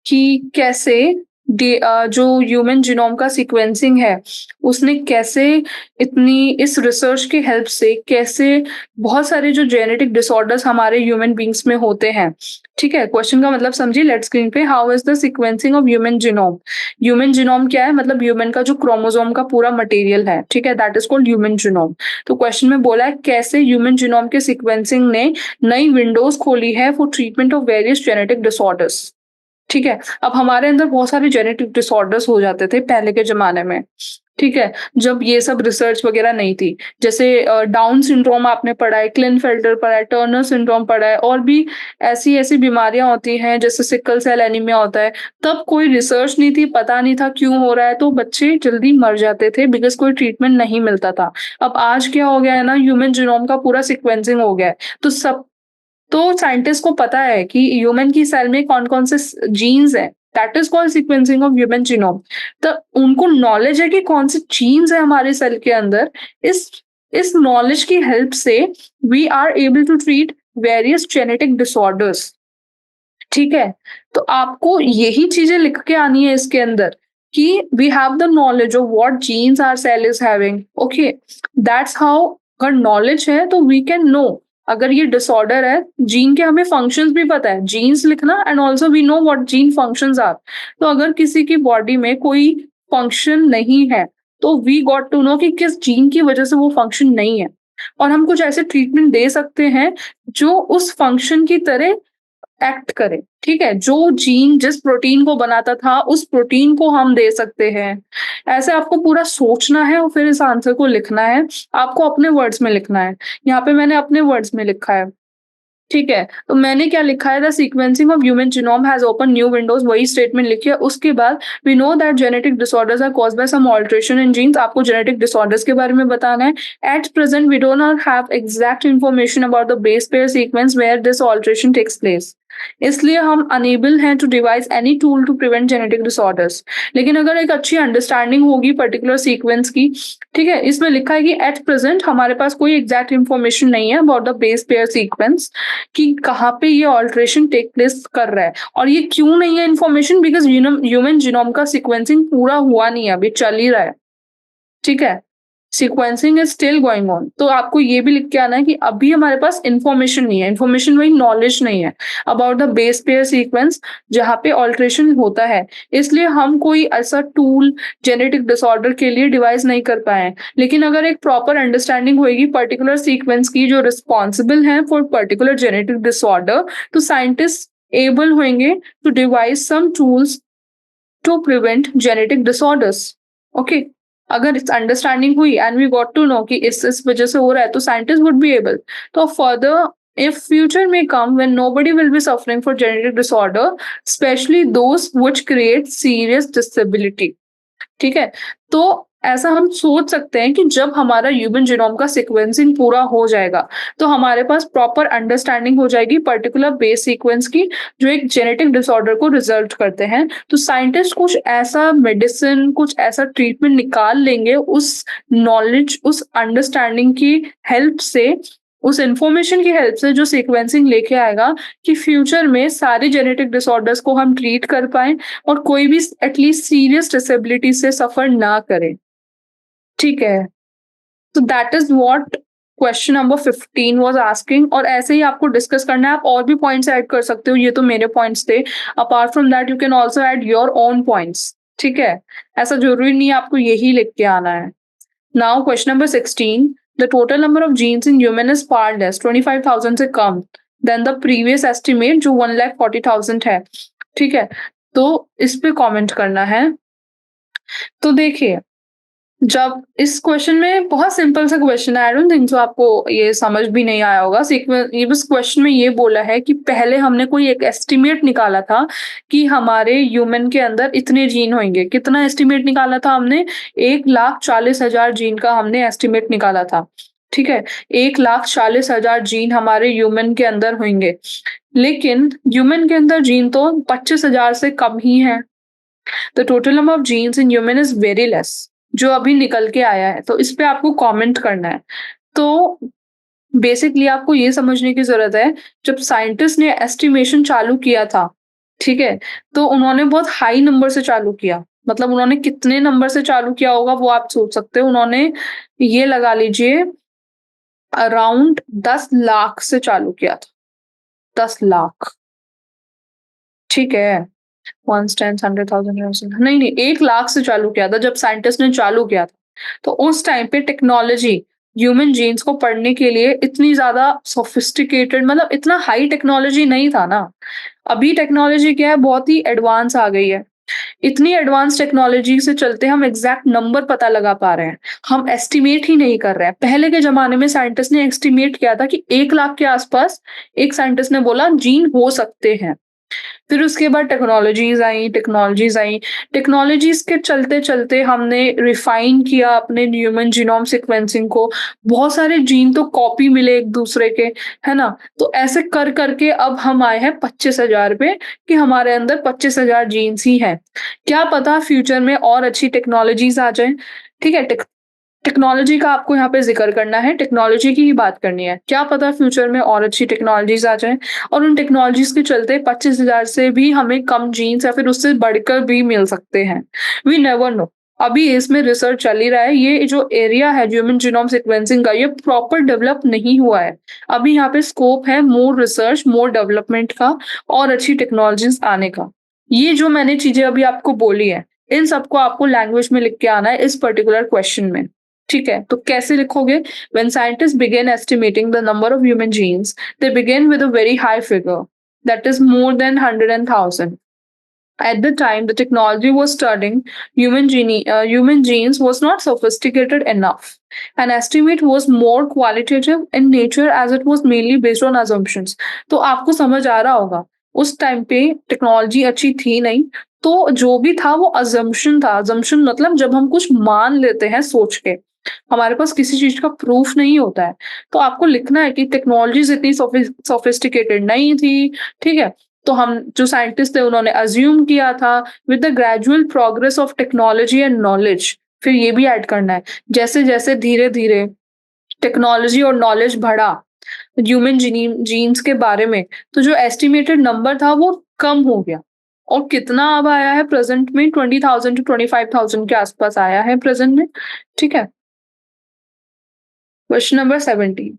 कि कैसे जो ह्यूमन जीनोम का सीक्वेंसिंग है उसने कैसे इतनी इस रिसर्च की हेल्प से कैसे बहुत सारे जो जेनेटिक डिसऑर्डर्स हमारे ह्यूमन बींग्स में होते हैं। ठीक है, क्वेश्चन का मतलब समझिए, लेट स्क्रीन पे, how is the sequencing of human genome. Human genome क्या है, मतलब ह्यूमन का जो क्रोमोसोम का पूरा मटेरियल है, ठीक है, that is called human genome. तो क्वेश्चन में बोला है कैसे ह्यूमन जीनोम के सीक्वेंसिंग ने नई विंडोज खोली है for treatment of various genetic disorders. ठीक है, अब हमारे अंदर बहुत सारे जेनेटिक डिसऑर्डर्स हो जाते थे पहले के जमाने में। ठीक है, जब ये सब रिसर्च वगैरह नहीं थी, जैसे डाउन सिंड्रोम आपने पढ़ा है, क्लिनफेल्टर पढ़ा है, टर्नर सिंड्रोम पढ़ा है, और भी ऐसी ऐसी बीमारियां होती हैं, जैसे सिकल सेल एनीमिया होता है। तब कोई रिसर्च नहीं थी, पता नहीं था क्यों हो रहा है, तो बच्चे जल्दी मर जाते थे बिकॉज कोई ट्रीटमेंट नहीं मिलता था। अब आज क्या हो गया है ना, ह्यूमन जीनोम का पूरा सिक्वेंसिंग हो गया है, तो साइंटिस्ट को पता है कि ह्यूमन की सेल में कौन कौन से जीन्स हैं, that is called sequencing of human genome. तो उनको नॉलेज है कि कौन से जीन्स है हमारे सेल के अंदर। इस नॉलेज की हेल्प से we are able to treat various genetic disorders. ठीक है, तो आपको यही चीजें लिख के आनी है इसके अंदर कि we have the knowledge of what genes our cell is having. Okay, that's how, अगर नॉलेज है तो वी कैन नो अगर ये डिसऑर्डर है। जीन के हमें फंक्शंस भी पता है, जीन्स लिखना, and also we know what gene functions are. तो अगर किसी की बॉडी में कोई फंक्शन नहीं है तो वी गॉट टू नो कि किस जीन की वजह से वो फंक्शन नहीं है, और हम कुछ ऐसे ट्रीटमेंट दे सकते हैं जो उस फंक्शन की तरह एक्ट करे। ठीक है, जो जीन जिस प्रोटीन को बनाता था उस प्रोटीन को हम दे सकते हैं। ऐसे आपको पूरा सोचना है और फिर इस आंसर को लिखना है। आपको अपने वर्ड्स में लिखना है। यहाँ पे मैंने अपने वर्ड्स में लिखा है। ठीक है, तो मैंने क्या लिखा है, the sequencing of human genome has open new windows, वही स्टेटमेंट लिखी है। उसके बाद we know that genetic disorders are caused by some alteration in genes. आपको जेनेटिक डिसऑर्डर्स के बारे में बताना है। At present we do not have exact information about the base pair sequence where this alteration takes place, इसलिए हम अनेबल हैं to devise any tool to prevent genetic disorders. लेकिन अगर एक अच्छी अंडरस्टैंडिंग होगी पर्टिकुलर सीक्वेंस की, ठीक है, इसमें लिखा है कि एट प्रेजेंट हमारे पास कोई एग्जैक्ट इन्फॉर्मेशन नहीं है about the base pair sequence कि कहाँ पे ये ऑल्टरेशन टेक प्लेस कर रहा है। और ये क्यों नहीं है इन्फॉर्मेशन, बिकॉज ह्यूमन जीनोम का सीक्वेंसिंग पूरा हुआ नहीं है, अभी चल ही रहा है। ठीक है, sequencing is still going on. तो आपको ये भी लिख के आना है कि अभी हमारे पास इन्फॉर्मेशन नहीं है, इन्फॉर्मेशन वही नॉलेज नहीं है about the base pair sequence जहाँ पे ऑल्टरेशन होता है। इसलिए हम कोई ऐसा टूल जेनेटिक डिसऑर्डर के लिए डिवाइस नहीं कर पाए हैं। लेकिन अगर एक प्रॉपर अंडरस्टैंडिंग होगी पर्टिकुलर सीक्वेंस की जो रिस्पॉन्सिबल है फॉर पर्टिकुलर जेनेटिक डिसऑर्डर, तो साइंटिस्ट एबल होंगे to devise some tools to prevent genetic disorders. Okay, अगर इस अंडरस्टैंडिंग हुई and we got to know कि इस वजह से हो रहा है, तो साइंटिस्ट वुड बी एबल। तो further if future may come when nobody will be suffering for genetic disorder, especially those which create serious disability। ठीक है, तो ऐसा हम सोच सकते हैं कि जब हमारा ह्यूमन जीनोम का सीक्वेंसिंग पूरा हो जाएगा तो हमारे पास प्रॉपर अंडरस्टैंडिंग हो जाएगी पर्टिकुलर बेस सीक्वेंस की जो एक जेनेटिक डिसऑर्डर को रिजल्ट करते हैं। तो साइंटिस्ट कुछ ऐसा मेडिसिन, कुछ ऐसा ट्रीटमेंट निकाल लेंगे उस नॉलेज, उस अंडरस्टैंडिंग की हेल्प से, उस इंफॉर्मेशन की हेल्प से जो सीक्वेंसिंग लेके आएगा, कि फ्यूचर में सारे जेनेटिक डिसऑर्डर्स को हम ट्रीट कर पाए और कोई भी एटलीस्ट सीरियस डिसेबिलिटी से सफर ना करे। ठीक है, तो that is what question number 15 was asking. और ऐसे ही आपको डिस्कस करना है, आप और भी पॉइंट्स ऐड कर सकते हो, ये तो मेरे पॉइंट्स थे। Apart from that you can also add your own points. ठीक है, ऐसा जरूरी नहीं है आपको यही लिख के आना है। Now question number 16, the total number of genes in human is far less, 25,000 से कम देन द प्रीवियस एस्टिमेट जो 1,40,000 है। ठीक है, तो इस पे कमेंट करना है। तो देखिए, जब इस क्वेश्चन में बहुत सिंपल सा क्वेश्चन है, आई डोंट थिंक सो आपको ये समझ भी नहीं आया होगा। ये बस क्वेश्चन में ये बोला है कि पहले हमने कोई एक एस्टिमेट निकाला था कि हमारे ह्यूमन के अंदर इतने जीन होंगे। कितना एस्टिमेट निकाला था हमने? 1,40,000 जीन का हमने एस्टिमेट निकाला था। ठीक है, 1,40,000 जीन हमारे ह्यूमन के अंदर होंगे, लेकिन ह्यूमन के अंदर जीन तो 25,000 से कम ही है। The total number of genes in human is very less, जो अभी निकल के आया है। तो इस पे आपको कमेंट करना है। तो बेसिकली आपको ये समझने की जरूरत है, जब साइंटिस्ट ने एस्टिमेशन चालू किया था, ठीक है, तो उन्होंने बहुत हाई नंबर से चालू किया। मतलब उन्होंने कितने नंबर से चालू किया होगा वो आप सोच सकते हो। उन्होंने ये लगा लीजिए अराउंड 10 लाख से चालू किया था। 10 लाख। ठीक है, 1 10 100,000 नहीं नहीं, 1 लाख से चालू किया था जब साइंटिस्ट ने चालू किया था। तो उस टाइम पे टेक्नोलॉजी ह्यूमन जीन्स को पढ़ने के लिए इतनी ज्यादा सोफिस्टिकेटेड, मतलब इतना हाई टेक्नोलॉजी नहीं था ना। अभी टेक्नोलॉजी क्या है, बहुत ही एडवांस आ गई है। इतनी एडवांस टेक्नोलॉजी से चलते हम एग्जैक्ट नंबर पता लगा पा रहे हैं, हम एस्टिमेट ही नहीं कर रहे हैं। पहले के जमाने में साइंटिस्ट ने एस्टिमेट किया था कि 1 लाख के आसपास, एक साइंटिस्ट ने बोला जीन हो सकते हैं। फिर उसके बाद टेक्नोलॉजीज के चलते-चलते हमने रिफाइन किया अपने ह्यूमन जीनोम सीक्वेंसिंग को। बहुत सारे जीन तो कॉपी मिले एक-दूसरे के, है ना? तो ऐसे कर के अब हम आए हैं 25,000 पे, कि हमारे अंदर 25,000 जीन्स ही हैं। क्या पता फ्यूचर में और अच्छी टेक्नोलॉजीज आ जाएँ, ठीक है? टेक्नोलॉजी का आपको यहाँ पे ज़िक्र करना है, टेक्नोलॉजी की ही बात करनी है। क्या पता फ्यूचर में और अच्छी टेक्नोलॉजीज़ आ जाएँ और उन टेक्नोलॉजीज़ के चलते 25,000 से भी हमें कम जीन्स या फिर उससे बढ़कर भी मिल सकते हैं। We never know. अभी इसमें रिसर्च चल ही रहा है। ये जो एरिया है ह्यूमन जीनोम सीक्वेंसिंग का, ये प्रॉपर डेवलप नहीं हुआ है। अभी यहाँ पे स्कोप है मोर रिसर्च, मोर डेवलपमेंट का और अच्छी टेक्नोलॉजीज़ आने का। ये जो मैंने चीज़ें अभी आपको बोली हैं, इन सबको आपको लैंग्वेज में लिख के आना है इस पर्टिकुलर क्वेश्चन में। ठीक है, तो कैसे लिखोगे? When scientists began estimating the number of human genes, they began with a very high figure, that is more than 100,000. At the time, the technology was studying human genes was not sophisticated enough. An estimate was more qualitative in nature as it was mainly based on assumptions. तो आपको समझ आ रहा होगा, उस टाइम पे टेक्नोलॉजी अच्छी थी नहीं, तो जो भी था वो assumption था। assumption मतलब जब हम कुछ मान लेते हैं सोच के, हमारे पास किसी चीज का प्रूफ नहीं होता है, तो आपको लिखना है कि टेक्नोलॉजीज इतनी सोफिस्टिकेटेड नहीं थी। ठीक है, तो हम जो साइंटिस्ट थे उन्होंने अज्यूम किया था with the gradual progress of technology and knowledge. फिर ये भी ऐड करना है, जैसे जैसे धीरे धीरे टेक्नोलॉजी और नॉलेज बढ़ा ह्यूमन जीन्स के बारे में, तो जो एस्टिमेटेड नंबर था वो कम हो गया। और कितना अब आया है प्रेजेंट में? 20,000 टू 25,000 के आसपास आया है प्रेजेंट में। ठीक है, question number 17.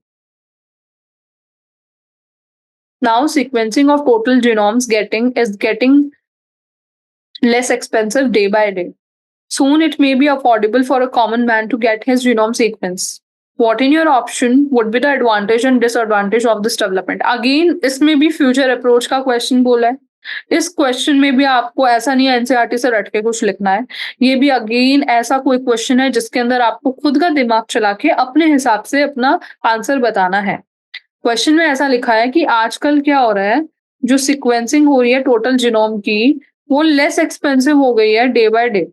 Now sequencing of total genomes getting less expensive day by day. Soon it may be affordable for a common man to get his genome sequence. What in your option would be the advantage and disadvantage of this development? Again, इसमें भी फ्यूचर अप्रोच का क्वेश्चन बोला है। इस क्वेश्चन में भी आपको ऐसा नहीं है एनसीईआरटी से रट के कुछ लिखना है। ये भी अगेन ऐसा कोई क्वेश्चन है जिसके अंदर आपको खुद का दिमाग चला के अपने हिसाब से अपना आंसर बताना है। क्वेश्चन में ऐसा लिखा है कि आजकल क्या हो रहा है, जो सीक्वेंसिंग हो रही है टोटल जीनोम की, वो लेस एक्सपेंसिव हो गई है डे बाय डे।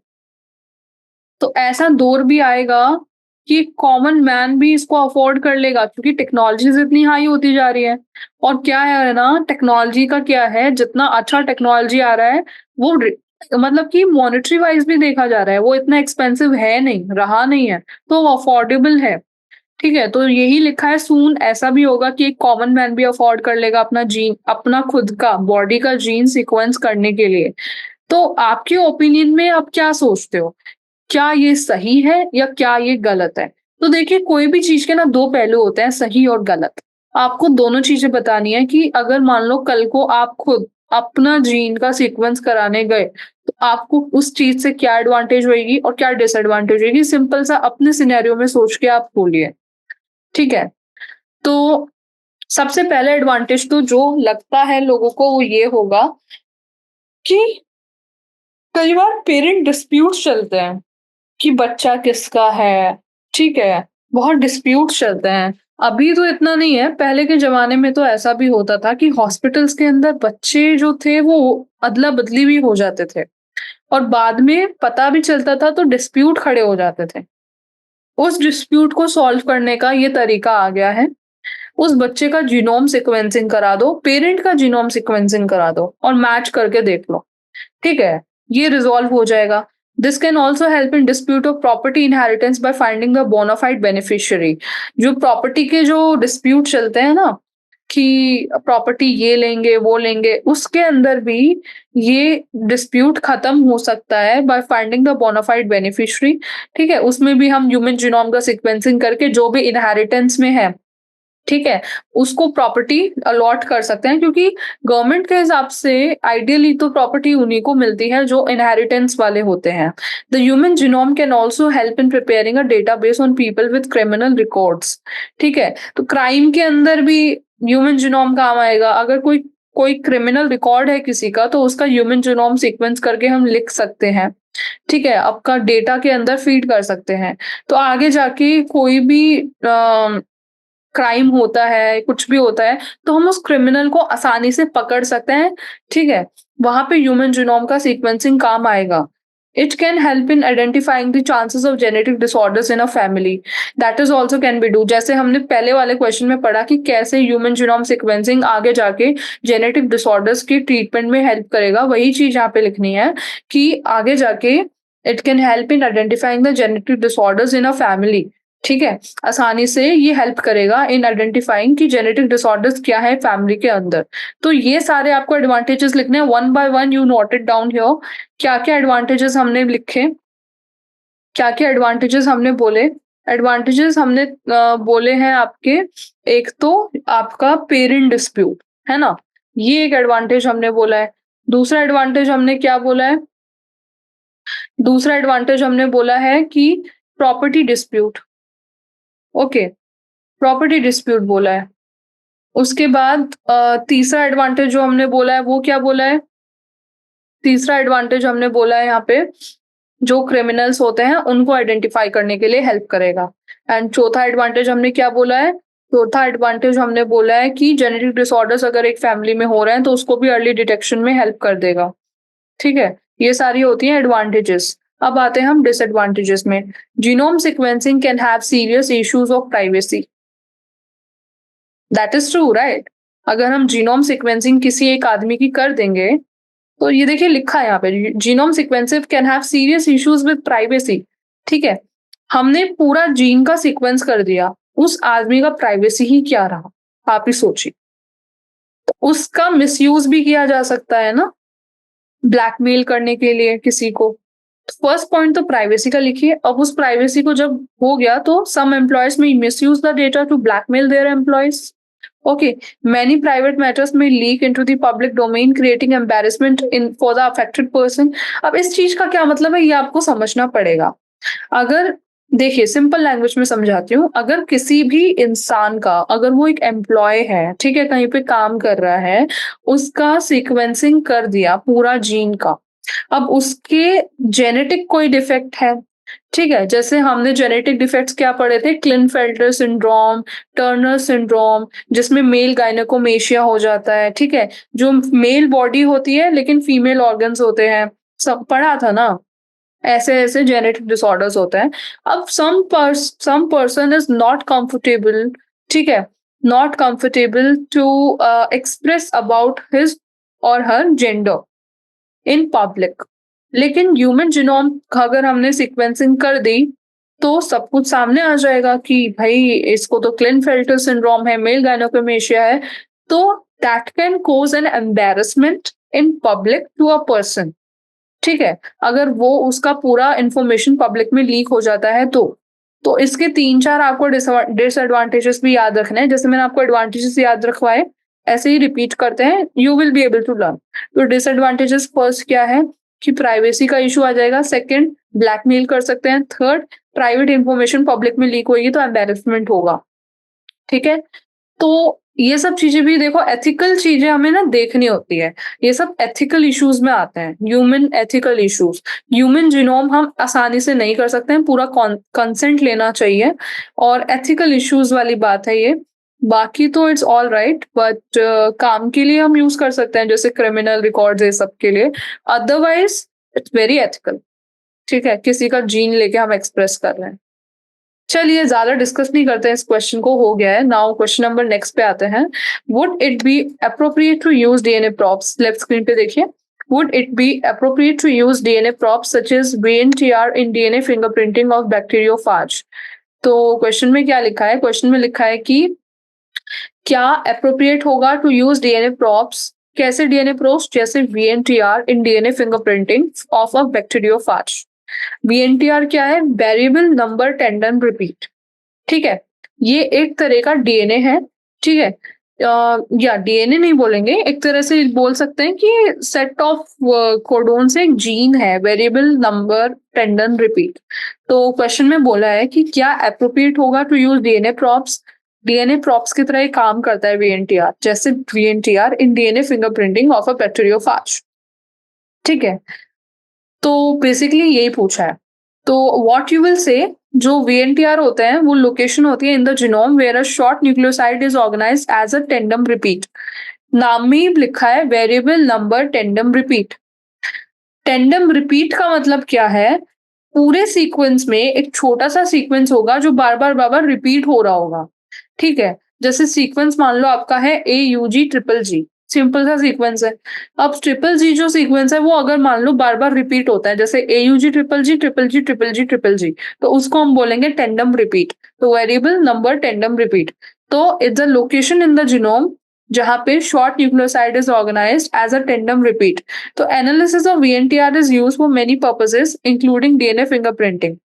तो ऐसा दौर भी आएगा कि कॉमन मैन भी इसको अफोर्ड कर लेगा, क्योंकि टेक्नोलॉजीज इतनी हाई होती जा रही है। और क्या है ना, टेक्नोलॉजी का क्या है, जितना अच्छा टेक्नोलॉजी आ रहा है वो मतलब कि मॉनेटरी वाइज भी देखा जा रहा है, वो इतना एक्सपेंसिव है नहीं, रहा नहीं है, तो वो अफोर्डेबल है। ठीक है, तो यही लिखा है सून ऐसा भी होगा कि एक कॉमन मैन भी अफोर्ड कर लेगा अपना खुद का बॉडी का जीन सीक्वेंस करने के लिए। तो आपके ओपिनियन में आप क्या सोचते हो? क्या ये सही है या क्या ये गलत है? तो देखिए, कोई भी चीज़ के ना 2 पहलू होते हैं, सही और गलत। आपको दोनों चीज़ें बतानी है कि अगर मान लो कल को आप खुद अपना जीन का सीक्वेंस कराने गए, तो आपको उस चीज़ से क्या एडवांटेज होएगी और क्या डिसएडवांटेज होएगी, सिंपल सा अपने सिनेरियो में सोच के आप बोलिए। ठीक है? तो सबसे पहले एडवांटेज तो जो लगता है लोगों को वो ये होगा कि कई बार पेरेंट डिस्प्यूट्स चलते हैं कि बच्चा किसका है, ठीक है? बहुत डिस्प्यूट्स चलते हैं। अभी तो इतना नहीं है, पहले के ज़माने में तो ऐसा भी होता था कि हॉस्पिटल्स के अंदर बच्चे जो थे वो अदला-बदली भी हो जाते थे और बाद में पता भी चलता था तो डिस्प्यूट खड़े हो जाते थे। उस डिस्प्यूट को सॉल्व करने का ये तरीका आ गया है, उस बच्चे का जीनोम सीक्वेंसिंग करा दो, पेरेंट का जीनोम सीक्वेंसिंग करा दो और मैच करके देख लो। ठीक है? ये रिज़ॉल्व हो जाएगा। This can also help in dispute of property inheritance by finding the bonafide beneficiary. जो प्रॉपर्टी के जो डिस्प्यूट चलते हैं ना कि प्रॉपर्टी ये लेंगे, वो लेंगे, उसके अंदर भी ये डिस्प्यूट खत्म हो सकता है by finding the bonafide beneficiary. ठीक है? उसमें भी हम ह्यूमन जीनोम का सीक्वेंसिंग करके जो भी इनहेरिटेंस में है, ठीक है, उसको प्रॉपर्टी अलॉट कर सकते हैं, क्योंकि गवर्नमेंट के हिसाब से आइडियली तो प्रॉपर्टी उन्हीं को मिलती है जो इनहेरिटेंस वाले होते हैं। The human genome can also help in preparing a database on people with criminal records. ठीक है, तो क्राइम के अंदर भी ह्यूमन जीनोम काम आएगा। अगर कोई कोई क्रिमिनल रिकॉर्ड है किसी का, तो उसका ह्यूमन जीनोम सीक्वेंस करके हम लिख सकते हैं। ठीक है, आपका डेटा के अंदर फीड कर सकते हैं। तो आगे जाके कोई भी क्राइम होता है, कुछ भी होता है, तो हम उस क्रिमिनल को आसानी से पकड़ सकते हैं, ठीक है? वहाँ पे ह्यूमन जीनोम का सीक्वेंसिंग काम आएगा। It can help in identifying the chances of genetic disorders in a family, that is also can be do. जैसे हमने पहले वाले क्वेश्चन में पढ़ा कि कैसे ह्यूमन जीनोम सीक्वेंसिंग आगे जाके जेनेटिक डिसऑर्डर्स की ट्रीटमेंट में हेल्प करेगा, वही चीज़ यहाँ पे लिखनी है कि आगे जाके it can help in identifying the genetic disorders in a family. ठीक है, आसानी से ये हेल्प करेगा इन आइडेंटिफाइंग कि जेनेटिक डिसऑर्डर्स क्या है फैमिली के अंदर। तो ये सारे आपको एडवांटेजेस लिखने हैं, one by one you note it down here. क्या-क्या एडवांटेजेस हमने लिखे, क्या-क्या एडवांटेजेस हमने बोले? एडवांटेजेस हमने बोले हैं आपके, एक तो आपका पेरेंट डिस्प्यूट, है ना? ये एक एडवांटेज हमने बोला है। दूसरा एडवांटेज हमने क्या बोला है? दूसरा एडवांटेज हमने बोला है कि property dispute, okay, property dispute बोला है। उसके बाद तीसरा एडवांटेज जो हमने बोला है वो क्या बोला है? तीसरा एडवांटेज हमने बोला है यहाँ पे, जो क्रिमिनल्स होते हैं उनको आइडेंटिफाई करने के लिए हेल्प करेगा। एंड चौथा एडवांटेज हमने क्या बोला है? चौथा एडवांटेज हमने बोला है कि जेनेटिक डिसऑर्डर्स अगर एक फैमिली में हो रहे हैं तो उसको भी अर्ली डिटेक्शन में हेल्प कर देगा। ठीक है, ये सारी होती हैं एडवांटेजेस। अब आते हैं हम डिसएडवांटेजेस में। Genome sequencing can have serious issues of privacy. That is true, right? अगर हम जीनोम सीक्वेंसिंग किसी एक आदमी की कर देंगे, तो ये देखिए लिखा है यहाँ पे, genome sequencing can have serious issues with privacy. ठीक है, हमने पूरा जीन का सीक्वेंस कर दिया, उस आदमी का प्राइवेसी ही क्या रहा? आप ही सोचिए। तो उसका मिसयूज भी किया जा सकता है ना, ब्लैकमेल करने के लिए किसी को। फर्स्ट पॉइंट तो प्राइवेसी का लिखिए। अब उस प्राइवेसी को जब हो गया तो some employees may misuse the data to blackmail their employees. Okay, many private matters may leak into the public domain, creating embarrassment in for the affected person। अब इस चीज का क्या मतलब है, ये आपको समझना पड़ेगा। अगर देखिए, सिंपल लैंग्वेज में समझाती हूँ, अगर किसी भी इंसान का, अगर वो एक एम्प्लॉय है, ठीक है, कहीं पे काम कर रहा है, उसका सीक्वेंसिंग कर दिया पूरा जीन का, अब उसके जेनेटिक कोई डिफेक्ट है, ठीक है, जैसे हमने जेनेटिक डिफेक्ट्स क्या पढ़े थे, क्लिनफेल्टर सिंड्रोम, टर्नर सिंड्रोम, जिसमें मेल गायनेकोमेशिया हो जाता है, ठीक है, जो मेल बॉडी होती है लेकिन फीमेल ऑर्गन्स होते हैं, सब पढ़ा था ना। ऐसे-ऐसे जेनेटिक डिसऑर्डर्स होते हैं। अब some person is not comfortable, ठीक है? Not comfortable to express about his or her gender in public. लेकिन ह्यूमन जीनोम अगर हमने सीक्वेंसिंग कर दी, तो सब कुछ सामने आ जाएगा कि भई इसको तो क्लिनफेल्टर सिंड्रोम है, मेल गायनेकोमेशिया है, तो that can cause an embarrassment in public to a person. ठीक है? अगर वो उसका पूरा इन्फॉर्मेशन पब्लिक में लीक हो जाता है तो। तो इसके 3-4 आपको डिसएडवांटेजेस भी याद रखने हैं। जैसे मैंने आपको एडवांटेजेस याद रखवाए, ऐसे ही रिपीट करते हैं, you will be able to learn. तो डिसएडवांटेजेस फर्स्ट क्या है कि प्राइवेसी का इश्यू आ जाएगा, सेकंड ब्लैकमेल कर सकते हैं, थर्ड प्राइवेट इन्फॉर्मेशन पब्लिक में लीक होगी तो एम्बैरेसमेंट होगा। ठीक है? तो ये सब चीज़ें भी देखो, एथिकल चीज़ें हमें ना देखनी होती है। ये सब एथिकल इश्यूज़ में आते हैं, human ethical issues. Human genome हम आसानी से नहीं कर सकते हैं, पूरा कंसेंट लेना चाहिए और एथिकल इश्यूज़ वाली बात है ये। बाकी तो इट्स ऑल राइट, बट काम के लिए हम यूज़ कर सकते हैं, जैसे क्रिमिनल रिकॉर्ड्स ये सब के लिए। अदरवाइज़ इट्स वेरी एथिकल, ठीक है? किसी का जीन लेके हम एक्सप्रेस कर रहे हैं। चलिए ज़्यादा डिस्कस नहीं करते हैं इस क्वेश्चन को, हो गया है। नाउ क्वेश्चन नंबर नेक्स्ट पे आते हैं। Would it be appropriate to use DNA props? Left screen पे देखिए। Would it be appropriate to use DNA props such as VNTR in DNA fingerprinting of bacteriophage? तो क्वेश्चन में क्या लिखा है? क्वेश्चन में लिखा है कि क्या एप्रोप्रिएट होगा टू यूज़ डीएनए प्रॉप्स? कैसे डीएनए प्रॉप्स? जैसे VNTR in DNA fingerprinting of a bacteriophage. VNTR क्या है? Variable number tandem repeat. ठीक है, ये एक तरह का डीएनए है, ठीक है, या डीएनए नहीं बोलेंगे, एक तरह से बोल सकते हैं कि सेट ऑफ कोडोन से एक जीन है, वेरिएबल नंबर टेंडन रिपीट। तो क्वेश्चन में बोला है कि क्या एप्रोप्रिएट होगा to use DNA props? DNA props की तरह ये काम करता है वीएनटीआर, जैसे VNTR in DNA fingerprinting of a bacteriophage. ठीक है, तो बेसिकली यही पूछा है। तो व्हाट यू विल से, जो वीएनटीआर होते हैं वो लोकेशन होती है in the genome where a short nucleoside is organised as a tandem repeat. नाम में ही लिखा है variable number tandem repeat. Tandem repeat का मतलब क्या है? पूरे सीक्वेंस में एक छोटा सा सीक्वेंस होगा जो बार-बार रिपीट हो रहा होगा। ठीक है? जैसे सीक्वेंस मान लो आपका है AUG ट्रिपल G, सिंपल सा सीक्वेंस है। अब ट्रिपल जी जो सीक्वेंस है वो अगर मान लो बार-बार रिपीट होता है, जैसे AUG triple G, triple G, triple G, triple G, तो उसको हम बोलेंगे टेंडम रिपीट। तो वेरिएबल नंबर टेंडम रिपीट। तो it's the location in the genome जहाँ पे short nucleoside is organised as a tandem repeat. तो analysis of VNTR is used for many purposes including DNA fingerprinting.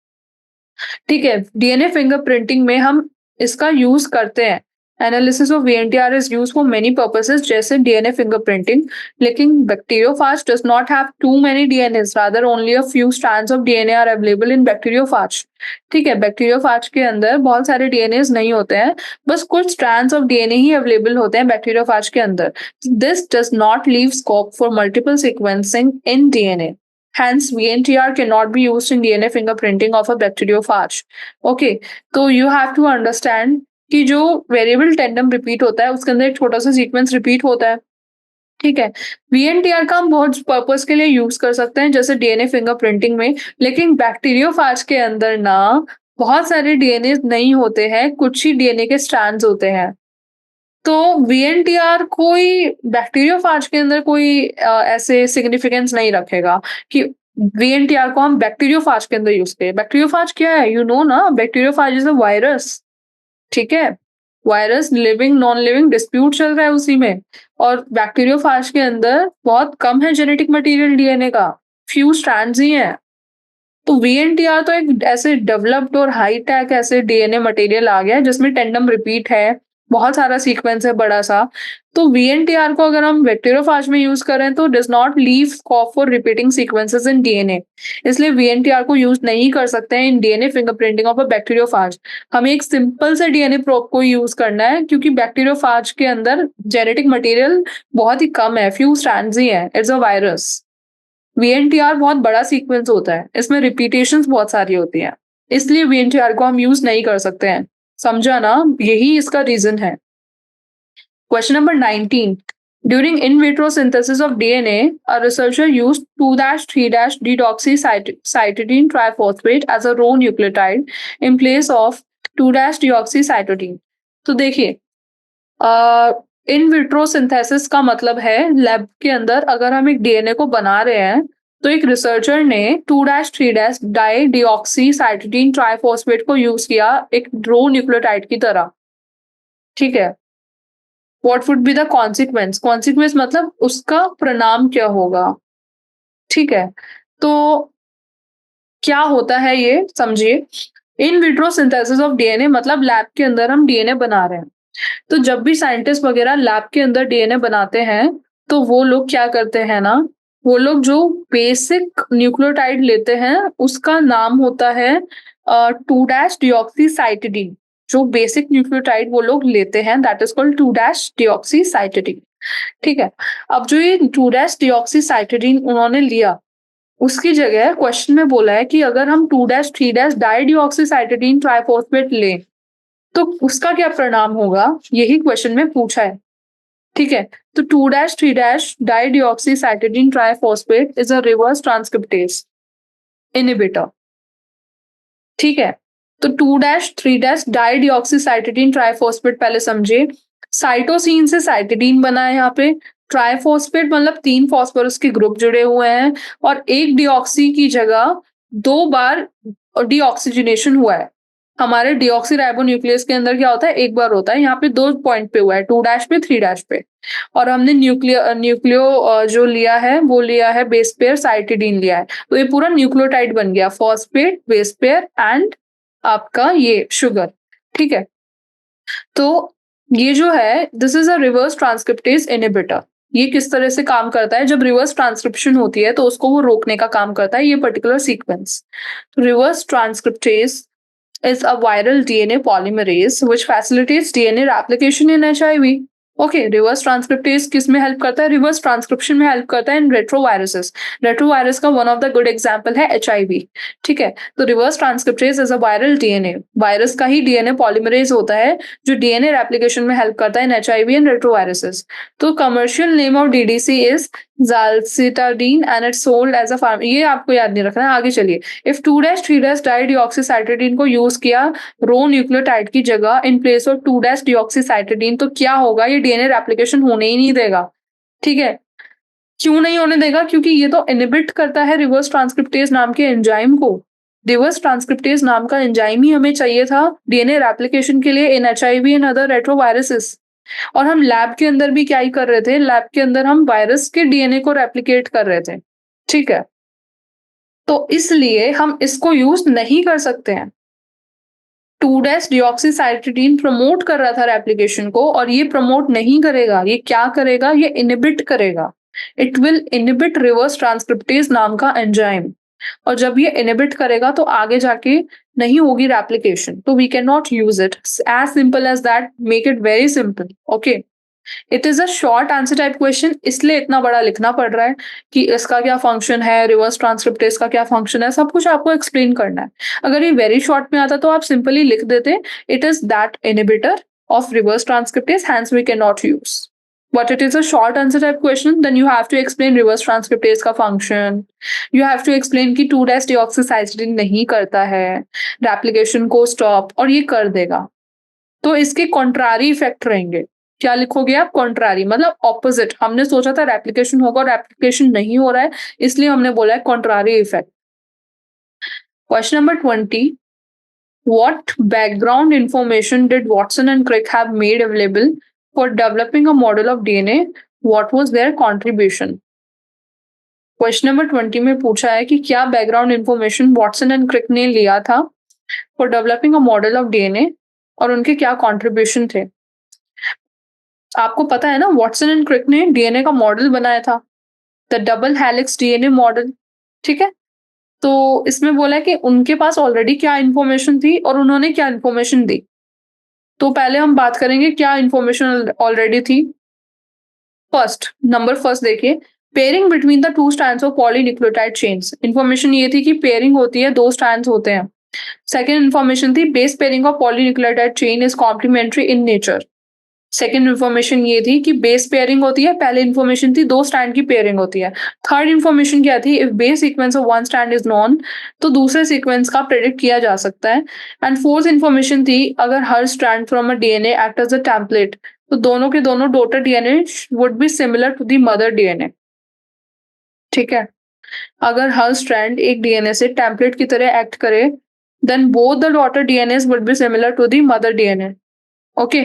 ठीक है, डीएनए फिंगरप्रिंटिंग में हम इसका यूज करते हैं। Analysis of VNTR is use for many purposes जैसे डीएनए फिंगरप्रिंटिंग, लेकिन bacteriophage does not have too many DNAs, rather only a few strands of DNA are available in bacteriophage. ठीक है, बैक्टीरियोफाज के अंदर बहुत सारे डीएनएस नहीं होते हैं, बस कुछ strands of DNA he available होते हैं बैक्टीरियोफाज के अंदर। This does not leave scope for multiple sequencing in DNA. Hence, VNTR cannot be used in DNA fingerprinting of a bacteriophage. Okay, तो you have to understand कि जो वेरिएबल टेंडम रिपीट होता है उसके अंदर एक छोटा सा सीक्वेंस रिपीट होता है। ठीक है, VNTR का हम बहुत पर्पस के लिए यूज कर सकते हैं जैसे डीएनए फिंगरप्रिंटिंग में, लेकिन बैक्टीरियोफाज के अंदर ना बहुत सारे डीएनए नहीं होते हैं, कुछ ही डीएनए के स्ट्रैंड्स होते हैं। तो VNTR कोई बैक्टीरियोफाज के अंदर कोई ऐसे सिग्निफिकेंस नहीं रखेगा कि VNTR को हम बैक्टीरियोफाज के अंदर यूज करें। बैक्टीरियोफाज क्या है? यू नो ना, बैक्टीरियोफाज इज अ वायरस। ठीक है, virus living non living dispute चल रहा है उसी में, और बैक्टीरियोफाज के अंदर बहुत कम है जेनेटिक मटेरियल डीएनए का, फ्यू स्ट्रैंड्स ही हैं। तो VNTR तो एक ऐसे डेवलप्ड और हाई टेक ऐसे डीएनए मटेरियल आ गया है जिसमें टेंडम रिपीट है, बहुत सारा सीक्वेंस है बड़ा सा। तो VNTR को अगर हम बैक्टीरियोफाज में यूज करें तो does not leave scope for repeating sequences in DNA, इसलिए VNTR को यूज नहीं कर सकते हैं इन DNA fingerprinting of a bacteriophage. हमें एक सिंपल से डीएनए प्रोब को यूज करना है क्योंकि बैक्टीरियोफाज के अंदर जेनेटिक मटेरियल बहुत ही कम है, फ्यू स्ट्रैंड्स ही है, इट्स अ वायरस। VNTR बहुत बड़ा सीक्वेंस होता है, इसमें रिपीटेशंस बहुत सारी होती हैं, इसलिए VNTR को हम यूज नहीं कर सकते हैं। समझा ना? यही इसका रीजन है। Question number 19। During in vitro synthesis of DNA, a researcher used 2-3-deoxycytidine triphosphate as a raw nucleotide in place of 2-deoxycytidine। तो देखिए, इन विट्रो सिंथेसिस का मतलब है लैब के अंदर अगर हम एक डीएनए को बना रहे हैं तो एक रिसर्चर ने 2-3 डाई डिऑक्सी साइटिडीन ट्राइफॉस्फेट को यूज किया एक रो न्यूक्लियोटाइड की तरह। ठीक है, what would be the consequence? Consequence मतलब उसका परिणाम क्या होगा। ठीक है, तो क्या होता है ये समझिए। In vitro synthesis of DNA मतलब लैब के अंदर हम डीएनए बना रहे हैं। तो जब भी साइंटिस्ट वगैरह लैब के अंदर डीएनए बनाते हैं तो वो लोग क्या करते हैं ना, वो लोग जो बेसिक न्यूक्लियोटाइड लेते हैं उसका नाम होता है 2-deoxycytidine। जो बेसिक न्यूक्लियोटाइड वो लोग लेते हैं दैट इज कॉल्ड 2-deoxycytidine। ठीक है, अब जो ये 2-deoxycytidine उन्होंने लिया उसकी जगह क्वेश्चन में बोला है कि अगर हम 2-3 डाइडिऑक्सीसाइटिडीन ट्राइफॉस्फेट लें तो उसका क्या परिणाम होगा, यही क्वेश्चन में पूछा है। ठीक है, तो 2-3 dideoxycytidine triphosphate is a reverse transcriptase inhibitor. ठीक है, तो 2-3 डाइडिऑक्सीसाइटिडीन ट्राइफॉस्फेट पहले समझे। साइटोसिन से साइटिडीन बना है यहाँ पे, ट्राइफॉस्फेट मतलब 3 फॉस्फोरस के ग्रुप जुड़े हुए हैं और एक डिऑक्सी की जगह 2 बार डीऑक्सीजनेशन हुआ है। हमारे डीऑक्सीराइबोन्यूक्लियस के अंदर क्या होता है, एक बार होता है, यहाँ पे 2 पॉइंट पे हुआ है, 2' पे 3' पे। और हमने न्यूक्लियो जो लिया है वो लिया है बेस पेयर साइटिडीन लिया है, तो ये पूरा न्यूक्लियोटाइड बन गया, फॉस्फेट बेस पेयर एंड आपका ये शुगर। ठीक है, तो ये जो है this is a reverse transcriptase inhibitor. ये किस तरह से काम करता है, जब रिवर्स ट्रांसक्रिप्शन होती है तो उसको वो रोकने का काम करता है ये particular sequence. Reverse transcriptase is a viral DNA polymerase which facilitates DNA replication in HIV. Okay, reverse transcriptase किस में हेल्प करता है, रिवर्स ट्रांसक्रिप्शन में हेल्प करता है इन रेट्रोवायरसेस। रेट्रोवायरस का one of the good example है HIV। ठीक है, तो reverse transcriptase is a viral DNA, virus का ही डीएनए पॉलीमरेज होता है जो डीएनए रेप्लिकेशन में हेल्प करता है इन HIV एंड रेट्रोवायरसेस। तो commercial name of DDC is zalcitabine and it's sold as a form, ये आपको याद नहीं रखना है, आगे चलिए। इफ 2-3 डाइडिऑक्सीसाइटिडीन को यूज किया रो न्यूक्लियोटाइड की जगह इन प्लेस ऑफ 2-deoxycytidine तो क्या होगा, ये डीएनए रेप्लिकेशन होने ही नहीं देगा। ठीक है, क्यों नहीं होने देगा? क्योंकि ये तो इनहिबिट करता है रिवर्स ट्रांसक्रिप्टेज नाम के एंजाइम को। रिवर्स ट्रांसक्रिप्टेज नाम का एंजाइम ही हमें चाहिए था डीएनए रेप्लिकेशन के लिए इन एचआईवी एंड अदर रेट्रोवायरसेस। और हम लैब के अंदर भी क्या ही कर रहे थे, लैब के अंदर हम वायरस के डीएनए को रेप्लिकेट कर रहे थे। ठीक है, तो इसलिए हम इसको यूज नहीं कर सकते हैं। 2 डिऑक्सीसाइक्लिन प्रमोट कर रहा था रेप्लिकेशन को, और ये प्रमोट नहीं करेगा। ये क्या करेगा? ये इनहिबिट करेगा। It will inhibit reverse transcriptase नाम का एंजाइम, और जब ये इनहिबिट करेगा तो आगे जाके नहीं होगी रेप्लिकेशन, तो we can not use it. As simple as that, make it very simple. Okay, it is a short answer type question, इसलिए इतना बड़ा लिखना पड़ रहा है कि इसका क्या फंक्शन है, रिवर्स ट्रांसक्रिप्टेज का क्या फंक्शन है, सब कुछ आपको एक्सप्लेन करना है। अगर ये वेरी शॉर्ट में आता तो आप सिंपली लिख देते, it is that inhibitor of reverse transcriptase, hence we cannot use. But it is a short answer type question, then you have to explain reverse transcriptase का function. You have to explain कि 2-deoxycytidine नहीं करता है replication को stop, और ये कर देगा। तो इसके contrary effect रहेंगे। क्या लिखोगे आप? कॉन्ट्रारी, मतलब ऑपोजिट। हमने सोचा था रेप्लिकेशन होगा और रेप्लिकेशन नहीं हो रहा है, इसलिए हमने बोला है contrary effect. Question number 20, what background information did Watson and Crick have made available for developing a model of DNA? What was their contribution? Question number 20 में पूछा है कि क्या background information Watson and Crick ने लिया था for developing a model of DNA, और उनके क्या कॉन्ट्रीब्यूशन थे। आपको पता है ना, वॉटसन एंड क्रिक ने डीएनए का मॉडल बनाया था, the double helix DNA model. ठीक है, तो इसमें बोला है कि उनके पास ऑलरेडी क्या इंफॉर्मेशन थी और उन्होंने क्या इंफॉर्मेशन दी। तो पहले हम बात करेंगे क्या इंफॉर्मेशन ऑलरेडी थी। नंबर फर्स्ट देखिए, pairing between the 2 strands of polynucleotide chains. Information ये थी कि पेयरिंग होती है, 2 स्ट्रैंड्स होते हैं। सेकेंड इन्फॉर्मेशन थी, base pairing of polynucleotide chain is complementary in nature. Second information ये थी कि बेस पेयरिंग होती है। पहले इन्फॉर्मेशन थी 2 स्ट्रैंड की पेयरिंग होती है। थर्ड इन्फॉर्मेशन क्या थी, if base sequence of 1 strand is non, तो दूसरे सीक्वेंस का प्रेडिक्ट किया जा सकता है। एंड फोर्थ इन्फॉर्मेशन थी, अगर हर strand from a DNA act as a template, तो दोनों के दोनों daughter DNA would be similar to the mother DNA. ठीक है, अगर हर स्ट्रैंड एक डीएनए से टेम्पलेट की तरह एक्ट करे, then both the daughter DNA would be similar to the mother DNA. Okay,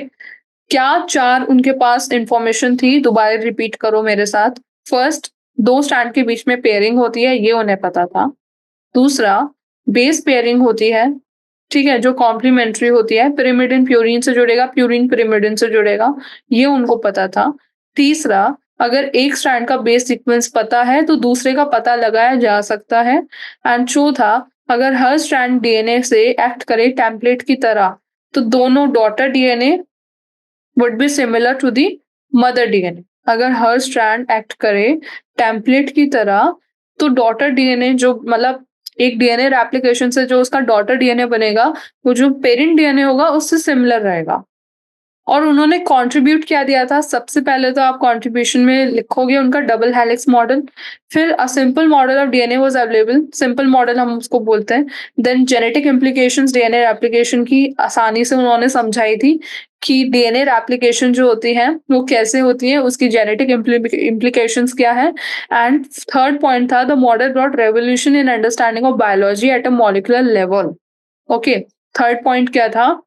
क्या 4 उनके पास इंफॉर्मेशन थी? दोबारा रिपीट करो मेरे साथ। फर्स्ट, 2 स्ट्रैंड के बीच में पेयरिंग होती है, ये उन्हें पता था। दूसरा, बेस पेयरिंग होती है, ठीक है, जो कॉम्प्लीमेंट्री होती है, pyrimidine प्यूरिन से जुड़ेगा, प्यूरिन pyrimidine से जुड़ेगा, ये उनको पता था। तीसरा, अगर एक स्ट्रैंड का बेस सीक्वेंस पता है तो दूसरे का पता लगाया जा सकता है। एंड चौथा, अगर हर स्ट्रैंड डीएनए से एक्ट करे टेम्पलेट की तरह, तो दोनों daughter DNA would be similar to the mother DNA। अगर हर स्ट्रैंड एक्ट करे टेम्पलेट की तरह, तो डॉटर डीएनए जो, मतलब एक डीएनए रेप्लिकेशन से जो उसका डॉटर डीएनए बनेगा, वो जो पेरेंट डीएनए होगा उससे सिमिलर रहेगा। और उन्होंने कंट्रीब्यूट क्या दिया था? सबसे पहले तो आप कंट्रीब्यूशन में लिखोगे उनका डबल हेलिक्स मॉडल, फिर a simple model of DNA was available, simple model हम उसको बोलते हैं। Then genetic implications DNA replication की आसानी से उन्होंने समझाई थी कि डीएनए रेप्लिकेशन जो होती है वो कैसे होती है, उसकी जेनेटिक इम्प्लीकेशंस क्या है। एंड थर्ड पॉइंट था, the model brought revolution in understanding of biology at a molecular level. Okay, third point क्या था?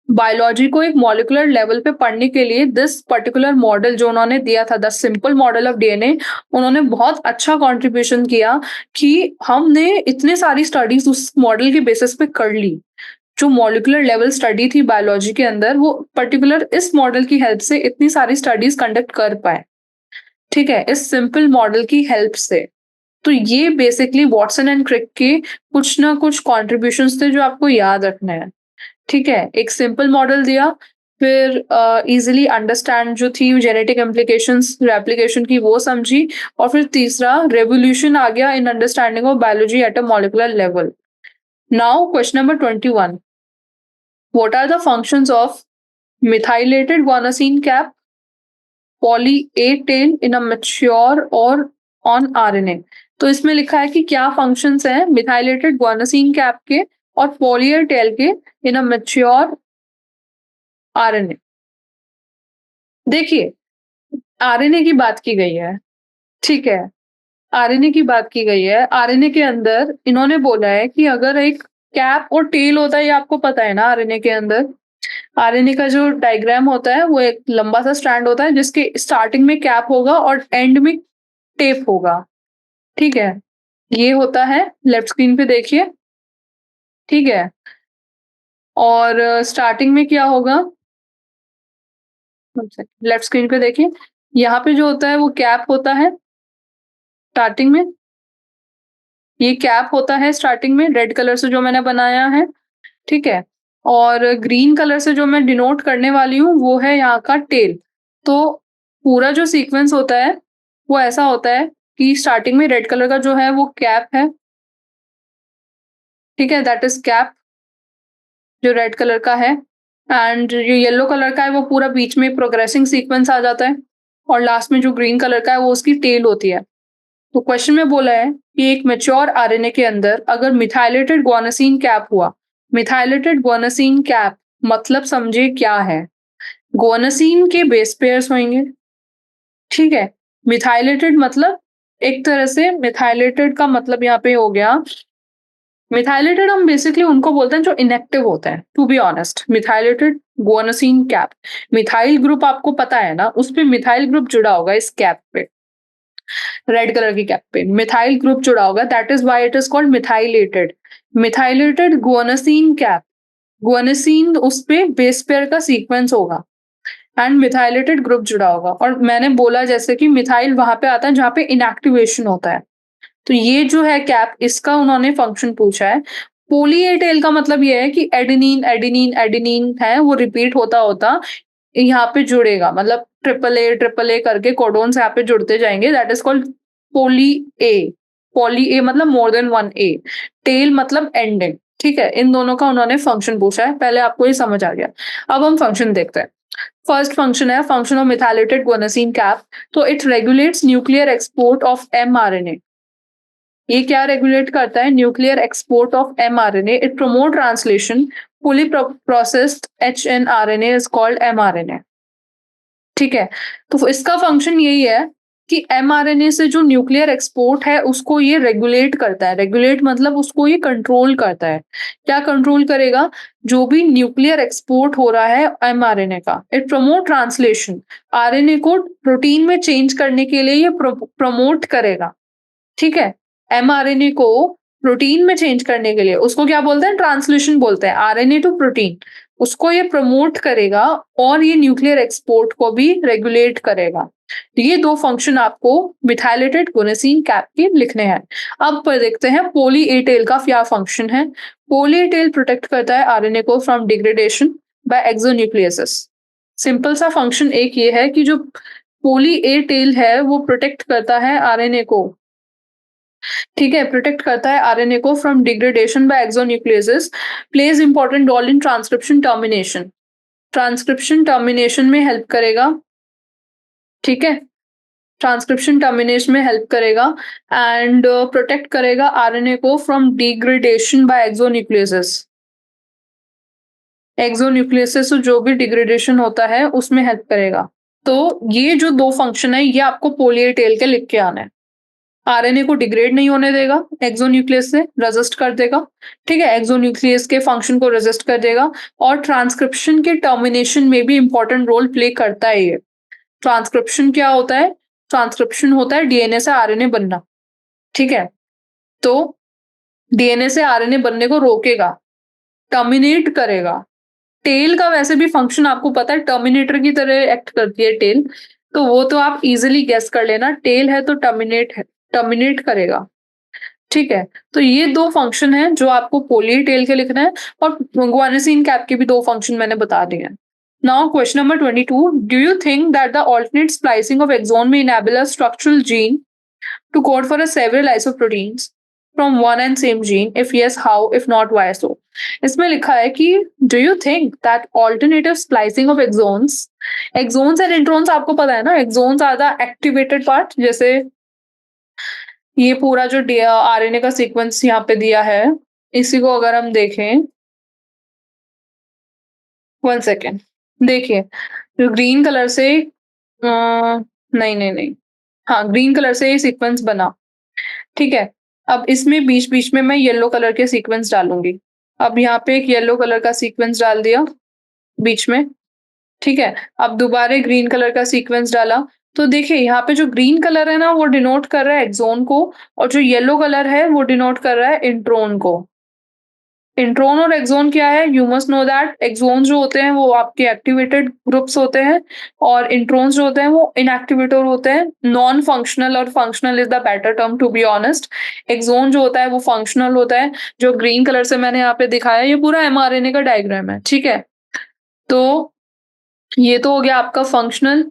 बायोलॉजी को एक मॉलिक्यूलर लेवल पे पढ़ने के लिए दिस पर्टिकुलर मॉडल जो उन्होंने दिया था, the simple model of DNA, उन्होंने बहुत अच्छा कंट्रीब्यूशन किया कि हमने इतने सारी स्टडीज उस मॉडल के बेसिस पे कर ली। जो मॉलिक्यूलर लेवल स्टडी थी बायोलॉजी के अंदर, वो पर्टिकुलर इस मॉडल की हेल्प से इतनी सारी स्टडीज कंडक्ट कर पाए। ठीक है, इस सिंपल मॉडल की हेल्प से। तो ये बेसिकली वॉटसन एंड क्रिक के कुछ ना कुछ कॉन्ट्रीब्यूशंस थे जो आपको याद रखने हैं। ठीक है, एक सिंपल मॉडल दिया, फिर इजीली अंडरस्टैंड जो थी जेनेटिक इम्प्लीकेशंस रेप्लिकेशन की वो समझी, और फिर तीसरा रेवोल्यूशन आ गया in understanding of biology at a molecular level. Now question number 21, what are the functions of methylated guanosine cap poly A tail in a mature or on RNA? तो इसमें लिखा है कि क्या फंक्शंस हैं मिथाइलेटेड guanosine कैप के और पॉली ए टेल के इन अ मैच्योर आरएनए। देखिए, आरएनए की बात की गई है, ठीक है? आरएनए की बात की गई है। आरएनए के अंदर इन्होंने बोला है कि अगर एक कैप और टेल होता है, ये आपको पता है ना आरएनए के अंदर? आरएनए का जो डायग्राम होता है वो एक लंबा सा स्ट्रैंड होता है जिसके स्टार्टिंग में कैप होगा और एंड में टेप होगा, ठीक है? ये होता है, लेफ्ट स्क्रीन पे देखिए, ठीक है? और स्टार्टिंग में क्या होगा? लेफ्ट स्क्रीन पे देखिए, यहाँ पे जो होता है वो कैप होता है स्टार्टिंग में, ये कैप होता है स्टार्टिंग में रेड कलर से जो मैंने बनाया है, ठीक है? और ग्रीन कलर से जो मैं डिनोट करने वाली हूँ वो है यहाँ का टेल। तो पूरा जो सीक्वेंस होता है, वो ऐसा होता है कि स्टार्टिंग में रेड कलर का जो है वो कैप है, ठीक है? दैट इज़ कैप जो रेड कलर का है एंड जो येलो कलर का है वो पूरा बीच में प्रोग्रेसिंग सीक्वेंस आ जाता है और लास्ट में जो ग्रीन कलर का है वो उसकी टेल होती है। तो क्वेश्चन में बोला है कि एक मैच्योर आरएनए के अंदर अगर मिथाइलेटेड गुआनासीन कैप हुआ, मिथाइलेटेड गुआनासीन कैप मतलब समझे क्या है? गुआनासीन के बेस पेयर्स होंगे, ठीक है? मिथाइलेटेड मतलब एक तरह से मिथाइलेटेड का मतलब यहाँ पे हो गया, मिथाइलेटेड हम बेसिकली उनको बोलते हैं जो इनएक्टिव होते हैं, to be honest. Methylated guanosine cap, methyl group आपको पता है ना, उस पे मिथाइल ग्रुप जुड़ा होगा इस कैप पे, रेड कलर की कैप पे मिथाइल ग्रुप जुड़ा होगा, that is why it is called methylated. Methylated guanosine cap, guanosine उस पे बेस पेयर का सीक्वेंस होगा एंड मिथाइलेटेड ग्रुप जुड़ा होगा और मैंने बोला जैसे कि मिथाइल वहां पे आता है जहाँ पे इनएक्टिवेशन होता है। तो ये जो है कैप, इसका उन्होंने फंक्शन पूछा है। पोली ए टेल का मतलब ये है कि एडेनिन एडेनिन एडेनिन है वो रिपीट होता होता यहाँ पे जुड़ेगा, मतलब ट्रिपल ए करके कोडोन्स यहाँ पे जुड़ते जाएंगे, दैट इज कॉल्ड पोली ए। पोली ए मतलब मोर देन वन ए, टेल मतलब एंडिंग, ठीक है? इन दोनों का उन्होंने फंक्शन पूछा है, पहले आपको ये समझ आ गया। अब हम फंक्शन देखते हैं। फर्स्ट फंक्शन है function of methylated guanosine cap. तो it regulates nuclear export of mRNA. ये क्या रेगुलेट करता है? Nuclear export of mRNA. It promote translation, fully processed hnRNA is called mRNA, ठीक है? तो इसका फंक्शन यही है कि एमआरएनए से जो न्यूक्लियर एक्सपोर्ट है उसको ये रेगुलेट करता है। रेगुलेट मतलब उसको ये कंट्रोल करता है। क्या कंट्रोल करेगा? जो भी न्यूक्लियर एक्सपोर्ट हो रहा है एमआरएनए का। इट प्रमोट ट्रांसलेशन, आरएनए को प्रोटीन में चेंज करने के लिए ये प्रमोट करेगा, ठीक है? एमआरएनए को प्रोटीन में चेंज करने के लिए उसको क्या बोलते हैं? ट्रांसलेशन बोलते हैं, आरएनए टू प्रोटीन। उसको ये प्रमोट करेगा और ये न्यूक्लियर एक्सपोर्ट को भी रेगुलेट करेगा। तो ये दो फंक्शन आपको मिथाइलेटेड गुआनासीन कैप के लिखने हैं। अब पर देखते हैं पोली ए टेल का क्या फंक्शन है। पोली ए टेल प्रोटेक्ट करता है आरएनए को फ्रॉम डिग्रेडेशन बाय एक्सोन्यूक्लियसिस। सिंपल सा फंक्शन एक ये है कि जो पोली ए टेल है वो प्रोटेक्ट करता है आरएनए को, ठीक है? प्रोटेक्ट करता है आरएनए को from degradation by exonucleases, plays important role in transcription termination. Transcription termination में हेल्प करेगा, ठीक है? ट्रांसक्रिप्शन टर्मिनेशन में हेल्प करेगा एंड प्रोटेक्ट करेगा आरएनए को from degradation by exonucleases. Exonucleases से जो भी डिग्रेडेशन होता है उसमें हेल्प करेगा। तो ये जो दो फंक्शन है ये आपको पोली ए टेल के लिख के आना है। आरएनए को डिग्रेड नहीं होने देगा, एक्सोन्यूक्लियस से रेजिस्ट कर देगा, ठीक है? एक्सोन्यूक्लियस के फंक्शन को रेजिस्ट कर देगा और ट्रांसक्रिप्शन के टर्मिनेशन में भी इंपॉर्टेंट रोल प्ले करता है ये। ट्रांसक्रिप्शन क्या होता है? ट्रांसक्रिप्शन होता है डीएनए से आरएनए बनना, ठीक है? तो डीएनए से आरएनए बनने को रोकेगा, टर्मिनेट करेगा। टेल का वैसे भी फंक्शन आपको पता है, टर्मिनेटर की तरह एक्ट करती है टेल, तो वो तो आप इजीली गेस कर लेना, टेल है तो टर्मिनेट है, टर्मिनेट करेगा, ठीक है? तो ये दो फंक्शन है जो आपको पोली टेल के लिखना है और गुआनासीन कैप के भी दो फंक्शन मैंने बता दिए हैं। Now question number 22, do you think that the alternate splicing of exon may enable a structural gene to code for a several isoproteins from one and same gene? If yes, how? If not, why so? इसमें लिखा है कि do you think that alternative splicing of exons, exons and introns आपको पता है ना, exons are the activated part, जैसे ये पूरा जो आरएनए का सीक्वेंस यहाँ पे दिया है, इसी को अगर हम देखें, वन सेकेंड, देखिए जो ग्रीन कलर से नहीं। हाँ, ग्रीन कलर से ये सीक्वेंस बना, ठीक है? अब इसमें बीच-बीच में मैं येलो कलर के सीक्वेंस डालूँगी। अब यहाँ पे एक येलो कलर का सीक्वेंस डाल दिया बीच में, ठीक है? अब दोबारा ग्रीन कलर का सीक्वेंस डाला, तो देखिए यहाँ पे जो ग्रीन कलर है ना वो डिनोट कर रहा है एक्सॉन को और जो येलो कलर है वो डिनोट कर रहा है इंट्रोन को। इंट्रोन और एक्सॉन क्या है? You must know that exons जो होते हैं वो आपके एक्टिवेटेड ग्रुप्स होते हैं और इंट्रोन्स जो होते हैं वो इनएक्टिवेटर होते हैं। नॉन फंक्शनल और functional is the better term to be honest. Exon जो होता है वो फंक्शनल होता है, जो ग्रीन कलर से मैंने यहाँ पे दिखाया है ये पूरा एमआरएनए का डायग्राम है, ठीक है? तो ये तो हो गया आपका फंक्शनल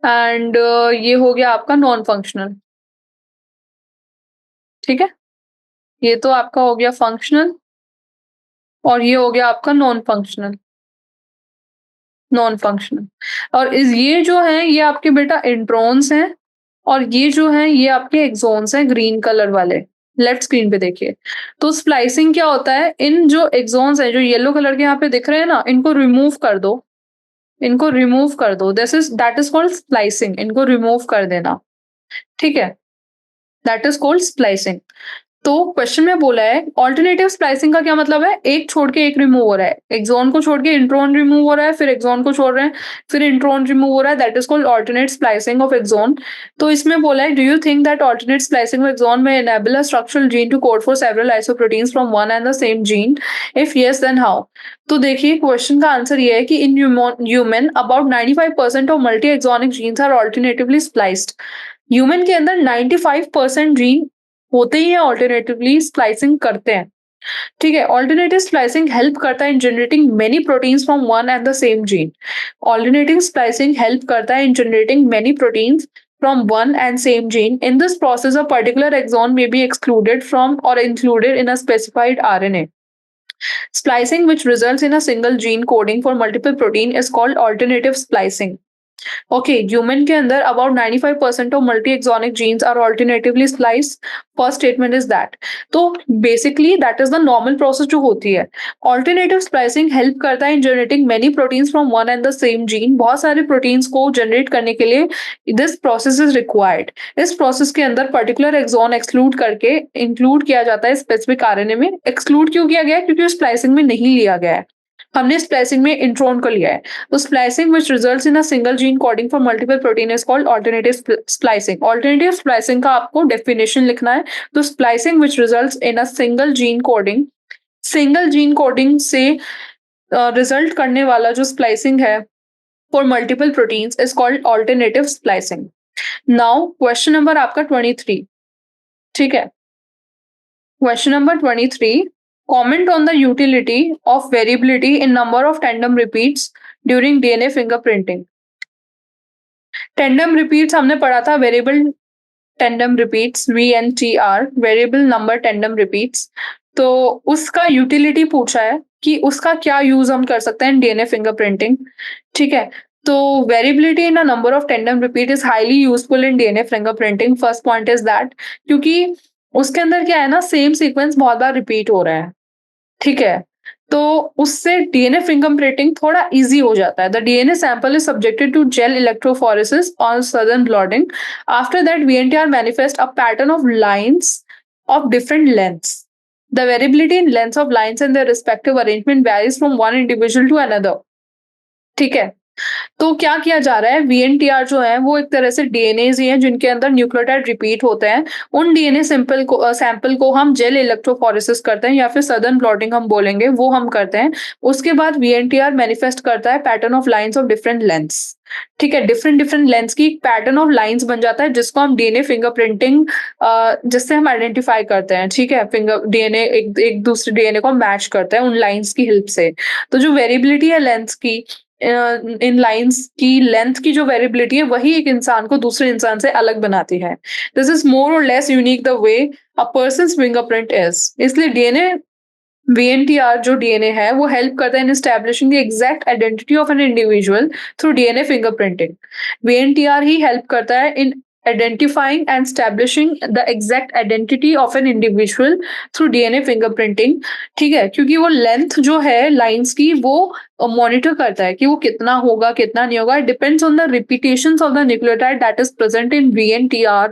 एंड ये हो गया आपका नॉन फंक्शनल, ठीक है? ये तो आपका हो गया फंक्शनल और ये हो गया आपका नॉन फंक्शनल और ये जो है ये आपके बेटा इंट्रॉन्स हैं और ये जो है ये आपके एक्सॉन्स हैं ग्रीन कलर वाले। लेफ्ट स्क्रीन पे देखिए। तो स्प्लाइसिंग क्या होता है? इन जो एक्सॉन्स हैं, जो येलो कलर के यहाँ पे दिख रहे हैं ना, इनको रिमूव कर दो। इनको रिमूव कर दो। That is called splicing. इनको रिमूव कर देना, ठीक है? That is called splicing. तो क्वेश्चन में बोला है ऑल्टरनेटिव स्प्लाइसिंग का क्या मतलब है? एक छोड़ के एक रिमूव हो रहा है। एक्सॉन को छोड़ के इंट्रोन रिमूव हो रहा है, फिर एक्सॉन को छोड़ रहे हैं, फिर इंट्रोन रिमूव हो रहा है। That is called alternate splicing of exon. तो इसमें बोला है do you think that alternate splicing of exon may enable a structural gene to code for several isoproteins from one and the same gene? If yes then how? तो देखिए क्वेश्चन का आंसर ये है कि in human about 95% of multi exonic genes are alternatively spliced. Human के अंदर 95% जीन होते ही है ऑल्टरनेटिवली स्प्लाइसिंग करते हैं, ठीक है? ऑल्टरनेटिव स्प्लाइसिंग हेल्प करता है in generating many proteins from one and the same gene. Alternative splicing help करता है in generating many proteins from one and same gene. In this process, a particular exon may be excluded from or included in a specified RNA. Splicing, which results in a single gene coding for multiple protein, is called alternative splicing. Okay, human के अंदर about 95% of multi exonic genes are alternatively splice. First statement is that. तो basically that is the normal process जो होती है। ऑल्टरनेटिव स्प्लाइसिंग हेल्प करता है in generating many proteins from one and the same gene. बहुत सारे प्रोटीन्स को जनरेट करने के लिए दिस प्रोसेस इज रिक्वायर्ड। इस प्रोसेस के अंदर पर्टिकुलर एक्सॉन एक्सक्लूड करके इंक्लूड किया जाता है स्पेसिफिक आरएनए में। एक्सक्लूड क्यों किया गया है? क्योंकि स्प्लाइसिंग में नहीं लिया गया है। हमने स्प्लाइसिंग में इंट्रोन को लिया है। तो splicing which results in a single gene coding for multiple protein is called alternative splicing. Alternative splicing का आपको definition लिखना है। तो splicing which results in a single gene coding से result करने वाला जो splicing है for multiple proteins is called alternative splicing. Now question number आपका 23, ठीक है? Question number 23. Comment on the utility of variability in number of tandem repeats during DNA fingerprinting. Tandem repeats हमने पढ़ा था variable tandem repeats VNTR, variable number tandem repeats. तो उसका यूटिलिटी पूछा है कि उसका क्या यूज हम कर सकते हैं डीएनए फिंगरप्रिंटिंग, ठीक है? तो variability in a number of tandem repeat is highly useful in DNA fingerprinting. First point is that क्योंकि उसके अंदर क्या है ना, सेम सीक्वेंस बहुत बार रिपीट हो रहा है, ठीक है? तो उससे डीएनए फिंगरप्रिंटिंग थोड़ा इजी हो जाता है। The DNA sample is subjected to gel electrophoresis on Southern blotting. After that VNTR manifest a pattern of lines of different lengths. The variability in lengths of lines and their respective arrangement varies from one individual to another. ठीक है? तो क्या किया जा रहा है? वीएनटीआर जो है वो एक तरह से डीएनएज ही हैं जिनके अंदर न्यूक्लियोटाइड रिपीट होते हैं। उन डीएनए सैंपल को हम जेल इलेक्ट्रोफोरेसिस करते हैं या फिर सदर्न ब्लॉटिंग हम बोलेंगे, वो हम करते हैं। उसके बाद वीएनटीआर मैनिफेस्ट करता है pattern of lines of different lengths, ठीक है? डिफरेंट लेंथ्स की पैटर्न ऑफ लाइन्स बन जाता है जिसको हम डीएनए फिंगरप्रिंटिंग जिससे हम आइडेंटिफाई करते हैं, ठीक है? डीएनए एक दूसरे डीएनए को मैच करता है उन लाइन्स की हेल्प से। तो जो वेरिएबिलिटी है लेंथ्स की, इन लाइन्स की लेंथ की जो वेरिएबिलिटी है वही एक इंसान को दूसरे इंसान से अलग बनाती है। दिस इज मोर और less unique the way a person's fingerprint is. इसलिए डीएनए वीएनटीआर जो डीएनए है वो हेल्प करता है in establishing the exact identity of an individual through DNA fingerprinting. VNTR ही हेल्प करता है इन identifying and establishing the exact identity of an individual through DNA fingerprinting. ठीक है, क्योंकि वो लेंथ जो है लाइंस की वो मॉनिटर करता है कि वो कितना होगा कितना नहीं होगा, depends on the repetitions of the nucleotide that is present in VNTR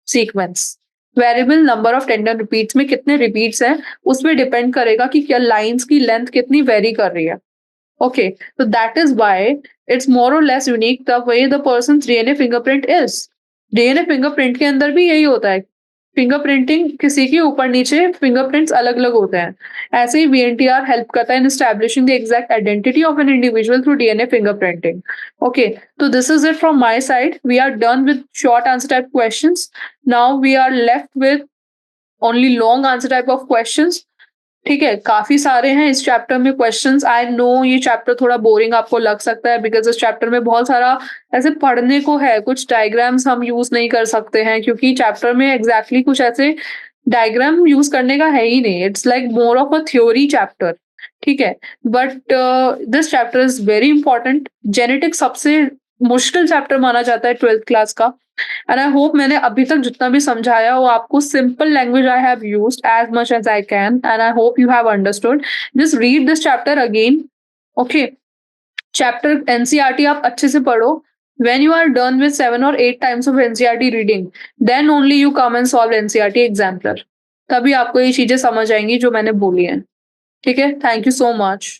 sequence. Variable number of tender repeats में कितने रिपीट्स हैं उस पर डिपेंड करेगा कि क्या लाइंस की लेंथ कितनी वेरी कर रही है। Okay, so that is why it's more or less unique the way the person's DNA fingerprint is. DNA fingerprint के अंदर भी यही होता है। फिंगरप्रिंटिंग किसी के ऊपर नीचे फिंगरप्रिंट्स अलग-अलग होते हैं। ऐसे ही VNTR हेल्प करता है in establishing the exact identity of an individual through DNA fingerprinting. Okay, so this is it from my side. We are done with short answer type questions. Now we are left with only long answer type of questions. ठीक है, काफ़ी सारे हैं इस चैप्टर में क्वेश्चंस। आई नो ये चैप्टर थोड़ा बोरिंग आपको लग सकता है बिकॉज़ इस चैप्टर में बहुत सारा ऐसे पढ़ने को है, कुछ डायग्राम्स हम यूज़ नहीं कर सकते हैं क्योंकि चैप्टर में एग्ज़ैक्टली कुछ ऐसे डायग्राम यूज़ करने का है ही नहीं। It's like more of a theory chapter, ठीक है? But this chapter is very important. Genetics सबसे मुश्किल चैप्टर माना जाता है 12th क्लास का। एंड आई होप मैंने अभी तक जितना भी समझाया वो आपको simple language I have used as much as I can and I hope you have understood. Just read this chapter again. Okay, chapter NCERT आप अच्छे से पढ़ो। When you are done with 7 or 8 times of NCERT reading then only you come and solve NCERT exemplar. तभी आपको ये चीजें समझ आएंगी जो मैंने बोली हैं। ठीक है, थैंक यू सो मच।